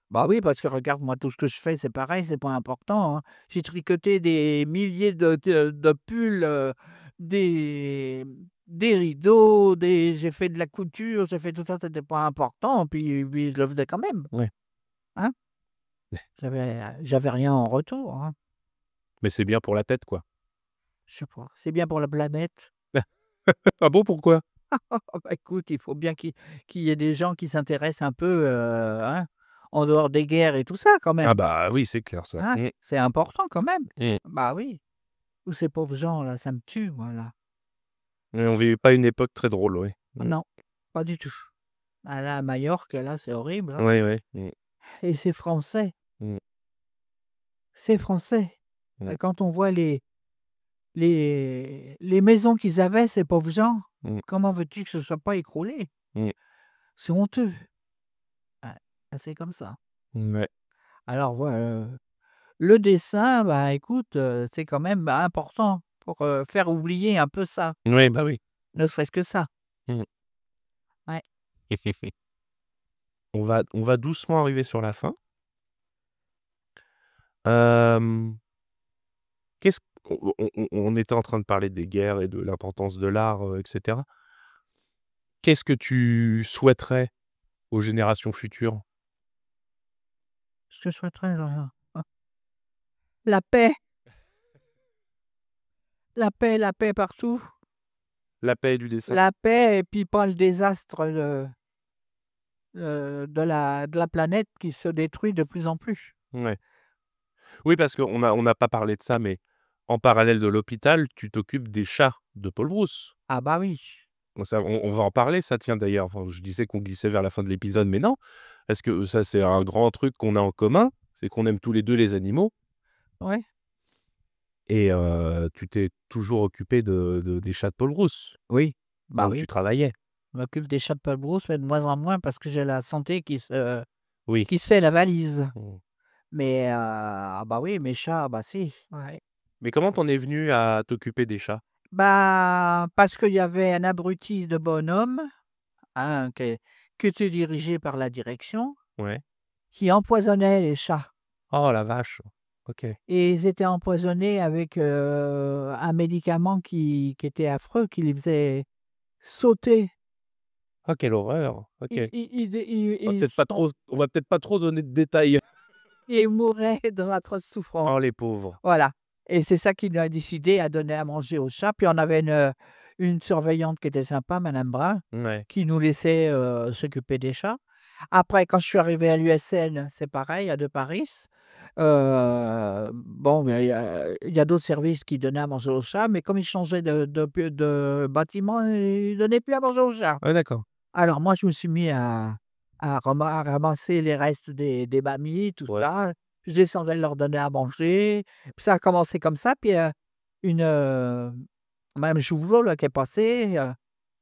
Speaker 2: Bah oui, parce que regarde, moi, tout ce que je fais, c'est pareil, c'est pas important, hein. J'ai tricoté des milliers de pulls, des rideaux, j'ai fait de la couture, j'ai fait tout ça, c'était pas important, puis je le faisais quand même.
Speaker 1: Ouais.
Speaker 2: hein. J'avais rien en retour, hein.
Speaker 1: Mais c'est bien pour la tête, quoi.
Speaker 2: Je sais pas, c'est bien pour la planète.
Speaker 1: Ah bon, pourquoi?
Speaker 2: Bah, écoute, il faut bien qu'il y ait des gens qui s'intéressent un peu, hein, en dehors des guerres et tout ça quand même,
Speaker 1: Ah bah, oui, c'est clair ça.
Speaker 2: hein. C'est important quand même.
Speaker 1: Mmh.
Speaker 2: Bah oui. Tous ces pauvres gens là, ça me tue moi là.
Speaker 1: Et on vivait pas une époque très drôle, oui.
Speaker 2: Non, pas du tout. Ah là, à Majorque, là, c'est horrible, hein.
Speaker 1: Ouais, ouais.
Speaker 2: Et c'est français,
Speaker 1: Mmh.
Speaker 2: c'est français.
Speaker 1: Ouais.
Speaker 2: Quand on voit les maisons qu'ils avaient, ces pauvres gens,
Speaker 1: Mmh.
Speaker 2: comment veux-tu que ce soit pas écroulé?
Speaker 1: Mmh.
Speaker 2: C'est honteux. Ouais, c'est comme ça.
Speaker 1: Ouais.
Speaker 2: Alors voilà, le dessin, bah, écoute, c'est quand même, bah, important pour, faire oublier un peu ça,
Speaker 1: Ouais, bah, oui.
Speaker 2: ne serait-ce que ça.
Speaker 1: Mmh.
Speaker 2: Ouais.
Speaker 1: On va doucement arriver sur la fin. Hem, qu'est-ce on était en train de parler des guerres et de l'importance de l'art, et cetera. Qu'est-ce que tu souhaiterais aux générations futures?
Speaker 2: Ce que je souhaiterais, la paix, la paix partout,
Speaker 1: La paix et du dessin?
Speaker 2: la paix et puis pas le désastre, de la planète qui se détruit de plus en plus.
Speaker 1: Ouais. Oui, parce qu'on n'a pas parlé de ça, mais en parallèle de l'hôpital, tu t'occupes des chats de Paul Brousse.
Speaker 2: Ah bah oui.
Speaker 1: Bon ça, on va en parler ça, tiens, d'ailleurs. Enfin, je disais qu'on glissait vers la fin de l'épisode, mais non. Parce que ça, c'est un grand truc qu'on a en commun, c'est qu'on aime tous les 2 les animaux
Speaker 2: Ouais,
Speaker 1: et tu t'es toujours occupé des chats de Paul Brousse,
Speaker 2: oui,
Speaker 1: là
Speaker 2: bah
Speaker 1: où tu
Speaker 2: oui.
Speaker 1: travaillais?
Speaker 2: Je m'occupe des chats de Paul Brousse, mais de moins en moins parce que j'ai la santé
Speaker 1: Oui.
Speaker 2: qui se fait la valise.
Speaker 1: Mmh.
Speaker 2: Mais ah bah oui, mes chats, bah si, ouais.
Speaker 1: Mais comment t'en es venu à t'occuper des chats?
Speaker 2: Bah, parce qu'il y avait un abruti de bonhomme, hein, qui était dirigé par la direction,
Speaker 1: Ouais.
Speaker 2: qui empoisonnait les chats
Speaker 1: Oh la vache! OK.
Speaker 2: et ils étaient empoisonnés avec, un médicament qui était affreux, qui les faisait sauter.
Speaker 1: Ah quelle horreur! OK.
Speaker 2: Ils sont
Speaker 1: On va peut-être pas trop donner de détails.
Speaker 2: ils mouraient dans d'atroces souffrances.
Speaker 1: Oh les pauvres.
Speaker 2: Voilà et c'est ça qui a décidé à donner à manger aux chats. Puis on avait une surveillante qui était sympa, madame Brun,
Speaker 1: Ouais.
Speaker 2: qui nous laissait, s'occuper des chats. Après quand je suis arrivé à l'USN, c'est pareil, à De Paris. Bon, mais il y a d'autres services qui donnaient à manger aux chats, mais comme ils changeaient de bâtiment, ils donnaient plus à manger aux chats.
Speaker 1: Ah d'accord.
Speaker 2: Alors moi, je me suis mis à ramasser les restes des mamies, tout
Speaker 1: Ouais.
Speaker 2: ça. Je descendais leur donner à manger. Puis ça a commencé comme ça, puis, une, madame Jouvelot là qui est passée,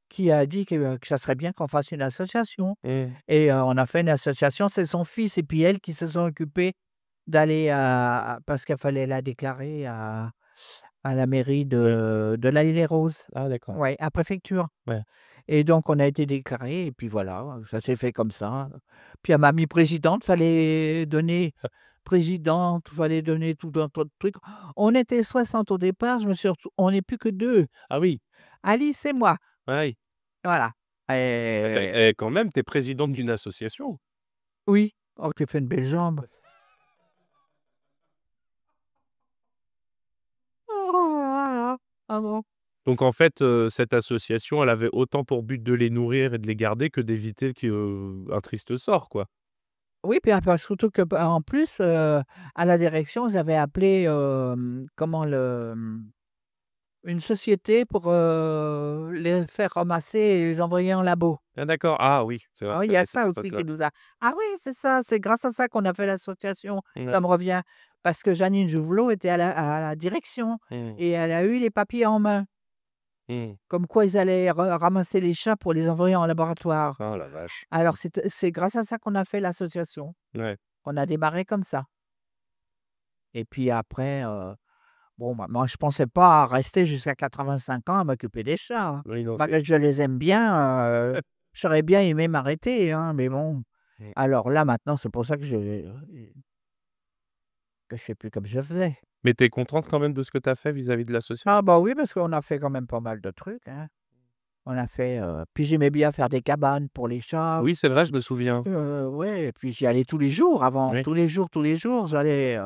Speaker 2: qui a dit que ça serait bien qu'on fasse une association
Speaker 1: Mmh.
Speaker 2: et on a fait une association. C'est son fils et puis elle qui se sont occupés d'aller parce qu'il fallait la déclarer à la mairie de l'Haye-les-Roses.
Speaker 1: Ah d'accord.
Speaker 2: Ouais, à préfecture.
Speaker 1: Ouais.
Speaker 2: Et donc on a été déclarés et puis voilà, ça s'est fait comme ça. Puis elle m'a mis présidente, fallait donner présidente, fallait donner tout un tas de trucs. On était 60 au départ, je me suis retrouv on n'est plus que 2,
Speaker 1: Ah oui.
Speaker 2: Alice et moi,
Speaker 1: Ouais.
Speaker 2: voilà.
Speaker 1: Tu
Speaker 2: Et
Speaker 1: es quand même, tu es présidente d'une association?
Speaker 2: oui, oh tu fait une belle jambe. Ah bon.
Speaker 1: Donc en fait, cette association, elle avait autant pour but de les nourrir et de les garder que d'éviter un triste sort, quoi?
Speaker 2: Oui, puis après surtout que bah, en plus, à la direction, ils avaient appelé, comment une société pour, les faire ramasser et les envoyer en labo.
Speaker 1: Ah d'accord. Ah oui, c'est vrai
Speaker 2: Ah
Speaker 1: que
Speaker 2: oui, il
Speaker 1: ça
Speaker 2: y a
Speaker 1: avait cette
Speaker 2: ça aussi
Speaker 1: époque-là.
Speaker 2: qui nous a ah oui, c'est ça, c'est grâce à ça qu'on a fait l'association.
Speaker 1: Ouais.
Speaker 2: Ça me revient parce que Janine Jouvelot était à la direction
Speaker 1: Mmh.
Speaker 2: et elle a eu les papiers en main,
Speaker 1: Mmh.
Speaker 2: comme quoi ils allaient ramasser les chats pour les envoyer en laboratoire.
Speaker 1: Oh la vache.
Speaker 2: Alors c'est grâce à ça qu'on a fait l'association.
Speaker 1: Ouais.
Speaker 2: On a démarré comme ça et puis après, bon, bah, moi je pensais pas rester jusqu'à 85 ans à m'occuper des chats, hein.
Speaker 1: Oui, non, c'est
Speaker 2: Malgré que je les aime bien, j'aurais bien aimé m'arrêter, hein, mais bon.
Speaker 1: mmh.
Speaker 2: Alors là, maintenant, c'est pour ça que je fais plus comme je faisais.
Speaker 1: Mais tu es contente quand même de ce que tu as fait vis-à-vis de l'association?
Speaker 2: Ah bah oui, parce qu'on a fait quand même pas mal de trucs, hein. On a fait, puis j'aimais bien faire des cabanes pour les chats.
Speaker 1: Oui, c'est vrai, je me souviens.
Speaker 2: Ouais, et puis j'y allais tous les jours avant.
Speaker 1: Oui.
Speaker 2: Tous les jours, j'allais,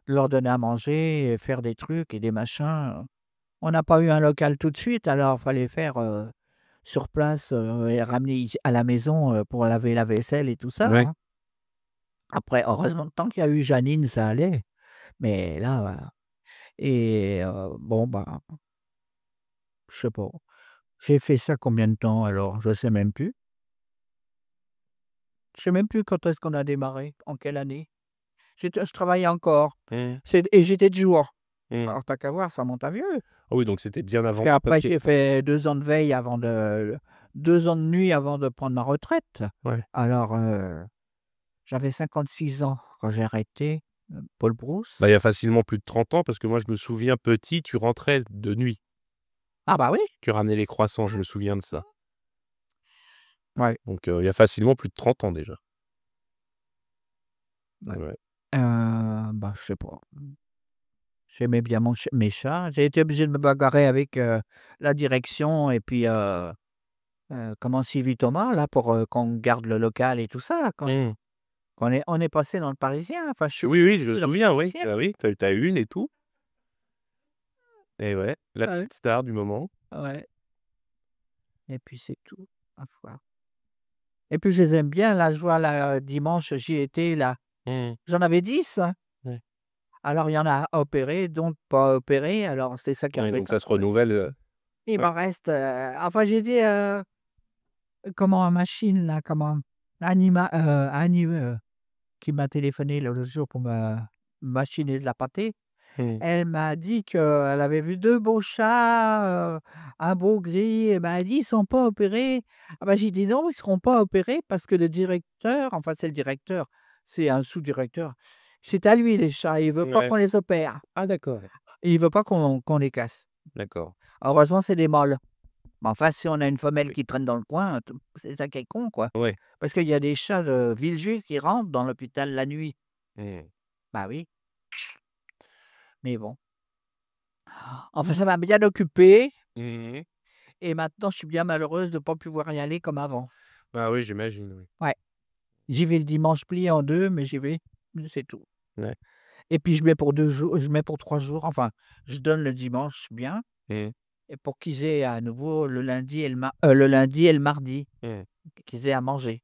Speaker 2: leur donner à manger et faire des trucs et des machins. On n'a pas eu un local tout de suite, alors fallait faire, sur place, et ramener ici à la maison, pour laver la vaisselle et tout ça,
Speaker 1: Ouais.
Speaker 2: hein. Après, heureusement, tant qu'il y a eu Janine, ça allait, mais là, et bon, bah, je sais pas. J'ai fait ça combien de temps alors? Je sais même plus. Je sais même plus quand est-ce qu'on a démarré, en quelle année. Je travaillais encore,
Speaker 1: Mmh.
Speaker 2: et j'étais de jour.
Speaker 1: Mmh.
Speaker 2: Alors tant qu'à voir, ça monte à vieux.
Speaker 1: Ah oui, donc c'était bien
Speaker 2: Parce
Speaker 1: avant parce
Speaker 2: qu'après
Speaker 1: que
Speaker 2: j'ai fait 2 ans de veille avant de 2 ans de nuit avant de prendre ma retraite.
Speaker 1: ouais.
Speaker 2: Alors, j'avais 56 ans quand j'ai arrêté, Paul
Speaker 1: Bah, il y
Speaker 2: Brousse.
Speaker 1: a facilement plus de 30 ans parce que moi je me souviens petit, tu rentrais de nuit.
Speaker 2: Ah bah oui!
Speaker 1: Tu ramenais les croissants, je me souviens de ça.
Speaker 2: Ouais,
Speaker 1: Donc il y a facilement plus de 30 ans déjà.
Speaker 2: ouais.
Speaker 1: Ouais.
Speaker 2: Bah, je sais pas. J'aimais bien mes chats. J'ai été obligé de me bagarrer avec, la direction et puis, comment Sylvie Thomas là pour, qu'on garde le local et tout ça.
Speaker 1: Mmh.
Speaker 2: On est passé dans le Parisien, enfin je suis
Speaker 1: Oui, oui, je me
Speaker 2: dans le
Speaker 1: souviens, oui.
Speaker 2: Parisien.
Speaker 1: Ah oui, tu as une et tout et ouais, la
Speaker 2: Ouais,
Speaker 1: petite star du moment.
Speaker 2: ouais, et puis c'est tout, ma foi. Et puis je les aime bien là, je vois là, dimanche j'y étais là,
Speaker 1: Mmh.
Speaker 2: j'en avais 10, hein.
Speaker 1: Ouais.
Speaker 2: Alors il y en a opérés, d'autres pas opérés, alors c'est ça qui est
Speaker 1: Ouais, donc
Speaker 2: embêtant,
Speaker 1: ça se renouvelle,
Speaker 2: il
Speaker 1: ouais.
Speaker 2: m'en reste, enfin j'ai dit, comment machine là, comment Annie, qui m'a téléphoné l'autre jour pour me machiner de la pâtée.
Speaker 1: Mmh.
Speaker 2: Elle m'a dit qu'elle avait vu 2 beaux chats, un beau gris. Elle m'a dit: «Ils sont pas opérés». Ah bah, j'ai dit: «Non, ils seront pas opérés parce que le directeur», enfin c'est le directeur, c'est un sous-directeur, c'est à lui les chats, il veut pas
Speaker 1: Ouais.
Speaker 2: qu'on les opère
Speaker 1: Ah d'accord,
Speaker 2: et il veut pas qu'on les casse.
Speaker 1: d'accord.
Speaker 2: Heureusement, c'est des mâles. Mais enfin, si on a une femelle
Speaker 1: Oui.
Speaker 2: qui traîne dans le coin, c'est ça qui est con, quoi.
Speaker 1: Ouais.
Speaker 2: Parce qu'il y a des chats de Villejuif qui rentrent dans l'hôpital la nuit.
Speaker 1: Mmh.
Speaker 2: Bah oui, mais bon. Enfin, ça m'a bien occupé.
Speaker 1: Mmh mh.
Speaker 2: Et maintenant, je suis bien malheureuse de ne pas pouvoir y aller comme avant.
Speaker 1: Bah oui, j'imagine, oui.
Speaker 2: Ouais, j'y vais le dimanche plié en 2, mais j'y vais, c'est tout.
Speaker 1: Ouais.
Speaker 2: Et puis je mets pour 2 jours, je mets pour 3 jours, enfin, je donne le dimanche bien
Speaker 1: Mmh.
Speaker 2: et pour qu'ils aient à nouveau le lundi et le mardi,
Speaker 1: Mmh.
Speaker 2: qu'ils aient à manger.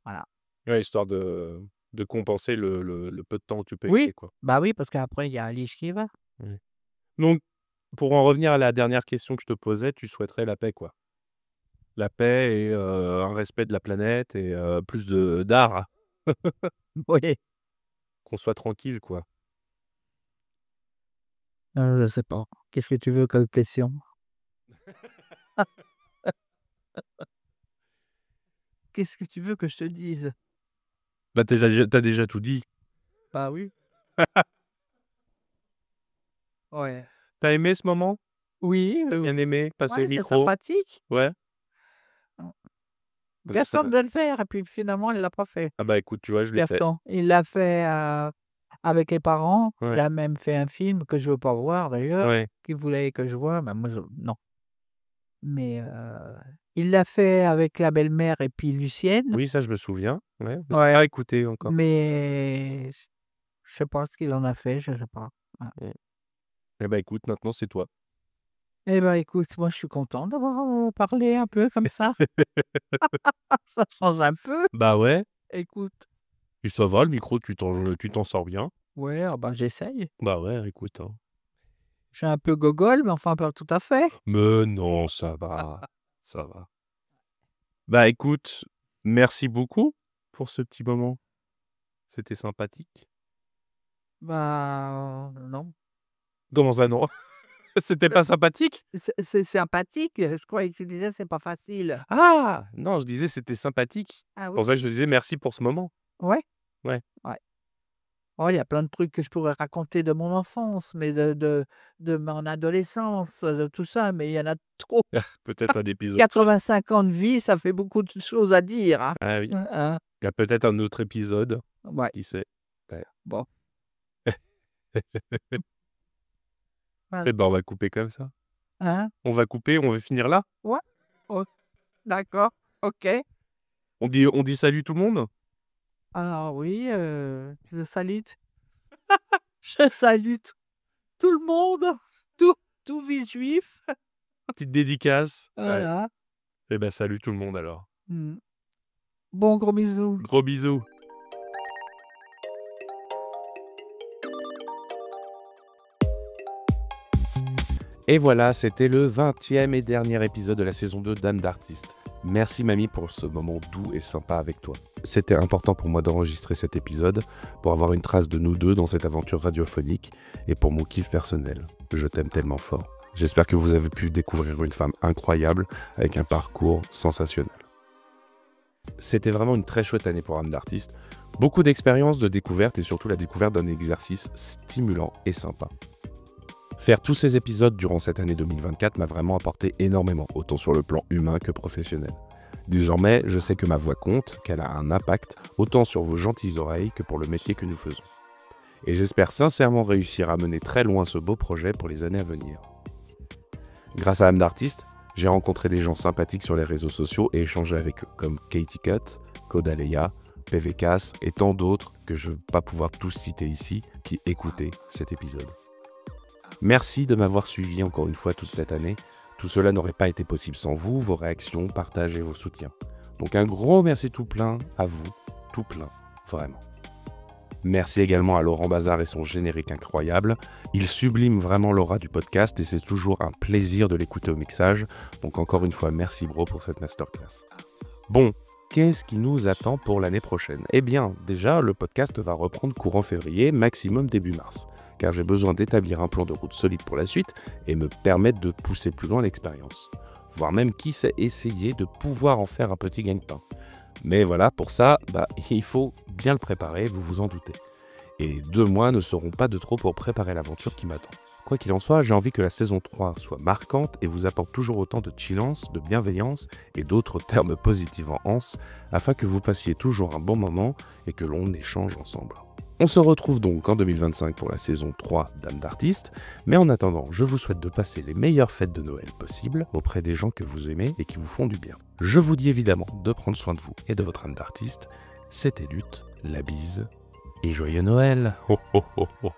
Speaker 2: Voilà.
Speaker 1: Ouais, histoire de compenser le peu de temps où tu peux y
Speaker 2: Oui,
Speaker 1: aller, quoi.
Speaker 2: bah oui, parce qu'après il y a Alice qui va.
Speaker 1: Mmh. Donc pour en revenir à la dernière question que je te posais, tu souhaiterais la paix, quoi? La paix et un respect de la planète et plus de d'art,
Speaker 2: Oui,
Speaker 1: qu'on soit tranquille, quoi.
Speaker 2: je sais pas. Qu'est-ce que tu veux comme question? Qu'est-ce que tu veux que je te dise?
Speaker 1: Bah, tu as déjà tout dit.
Speaker 2: Bah oui. Ouais.
Speaker 1: Tu as aimé ce moment?
Speaker 2: Oui,
Speaker 1: Bien aimé, passer
Speaker 2: ouais,
Speaker 1: le
Speaker 2: c'est
Speaker 1: micro?
Speaker 2: sympathique.
Speaker 1: Ouais? Bah, ça
Speaker 2: Gaston devait le faire et puis finalement il l'a pas fait.
Speaker 1: ah bah, écoute, tu vois, je l'ai fait.
Speaker 2: Gaston, il l'a fait, avec les parents.
Speaker 1: Ouais,
Speaker 2: Il a même fait un film que je veux pas voir d'ailleurs,
Speaker 1: ouais.
Speaker 2: qu'il voulait que je voie, mais moi je non. Mais, il l'a fait avec la belle-mère et puis Lucienne,
Speaker 1: Oui, ça, je me souviens. Ouais, mais j'ai
Speaker 2: ouais,
Speaker 1: pas écouté encore.
Speaker 2: mais je sais pas ce qu'il en a fait, je sais pas. Ouais.
Speaker 1: Mmh. Et bah, écoute, maintenant, c'est toi.
Speaker 2: Eh ben, écoute, moi je suis content d'avoir, parlé un peu comme ça. Ça change un peu.
Speaker 1: Bah, ouais,
Speaker 2: Écoute,
Speaker 1: et ça va, le micro, tu t'en sors bien.
Speaker 2: ouais, ah ben, j'essaye.
Speaker 1: Bah, ouais, écoute, hein.
Speaker 2: Je suis un peu gogol, mais enfin pas tout à fait.
Speaker 1: Mais non, ça va, ça va. Bah, écoute, merci beaucoup pour ce petit moment. C'était sympathique.
Speaker 2: Bah, non.
Speaker 1: Comment ça, non? C'était pas sympathique?
Speaker 2: C'est sympathique, je croyais que tu disais: «C'est pas facile».
Speaker 1: Ah! Non, je disais c'était sympathique.
Speaker 2: Ah
Speaker 1: C'est
Speaker 2: oui?
Speaker 1: pour ça que je te disais merci pour ce moment.
Speaker 2: Ouais?
Speaker 1: Ouais.
Speaker 2: Ouais. Oh, il y a plein de trucs que je pourrais raconter de mon enfance, mais de mon adolescence, de tout ça, mais il y en a trop.
Speaker 1: Peut-être un épisode
Speaker 2: 85 ans de vie, ça fait beaucoup de choses à dire, hein.
Speaker 1: ah oui,
Speaker 2: Hein?
Speaker 1: il y a peut-être un autre épisode,
Speaker 2: Ouais,
Speaker 1: qui sait? Ouais.
Speaker 2: bon, voilà.
Speaker 1: Et ben, on va couper comme ça.
Speaker 2: Hein?
Speaker 1: On va couper, on va finir là?
Speaker 2: Ouais. Oh, d'accord, OK.
Speaker 1: On dit salut tout le monde?
Speaker 2: Alors oui, je salue tout le monde, tout tout juif.
Speaker 1: Petite dédicace. Ouais.
Speaker 2: Voilà.
Speaker 1: Eh ben, salut tout le monde alors.
Speaker 2: Mmh. Bon, gros bisous.
Speaker 1: Gros bisous. Et voilà, c'était le 20e et dernier épisode de la saison 2 d'Âme d'artiste. Merci mamie pour ce moment doux et sympa avec toi. C'était important pour moi d'enregistrer cet épisode, pour avoir une trace de nous deux dans cette aventure radiophonique et pour mon kiff personnel. Je t'aime tellement fort. J'espère que vous avez pu découvrir une femme incroyable avec un parcours sensationnel. C'était vraiment une très chouette année pour Âme d'artiste. Beaucoup d'expériences, de découvertes et surtout la découverte d'un exercice stimulant et sympa. Faire tous ces épisodes durant cette année 2024 m'a vraiment apporté énormément, autant sur le plan humain que professionnel. Désormais, je sais que ma voix compte, qu'elle a un impact, autant sur vos gentilles oreilles que pour le métier que nous faisons. Et j'espère sincèrement réussir à mener très loin ce beau projet pour les années à venir. Grâce à Âme d'artiste, j'ai rencontré des gens sympathiques sur les réseaux sociaux et échangé avec eux, comme Katie Cut, Kodaleya, PVCas et tant d'autres que je ne vais pas pouvoir tous citer ici, qui écoutaient cet épisode. Merci de m'avoir suivi encore une fois toute cette année. Tout cela n'aurait pas été possible sans vous, vos réactions, partages et vos soutiens. Donc un gros merci tout plein à vous, tout plein, vraiment. Merci également à Laurent Bazar et son générique incroyable. Il sublime vraiment l'aura du podcast et c'est toujours un plaisir de l'écouter au mixage. Donc encore une fois, merci bro pour cette masterclass. Bon, qu'est-ce qui nous attend pour l'année prochaine? Eh bien, déjà, le podcast va reprendre courant février, maximum début mars. Car j'ai besoin d'établir un plan de route solide pour la suite et me permettre de pousser plus loin l'expérience. Voire même, qui sait, essayer de pouvoir en faire un petit gagne-pain. Mais voilà, pour ça, il faut bien le préparer, vous vous en doutez. Et 2 mois ne seront pas de trop pour préparer l'aventure qui m'attend. Quoi qu'il en soit, j'ai envie que la saison 3 soit marquante et vous apporte toujours autant de chillance, de bienveillance et d'autres termes positifs en anse, afin que vous passiez toujours un bon moment et que l'on échange ensemble. On se retrouve donc en 2025 pour la saison 3 d'Âme d'artiste, mais en attendant, je vous souhaite de passer les meilleures fêtes de Noël possibles auprès des gens que vous aimez et qui vous font du bien. Je vous dis évidemment de prendre soin de vous et de votre âme d'artiste. C'était Lutte, la bise et joyeux Noël. Ho ho ho ho.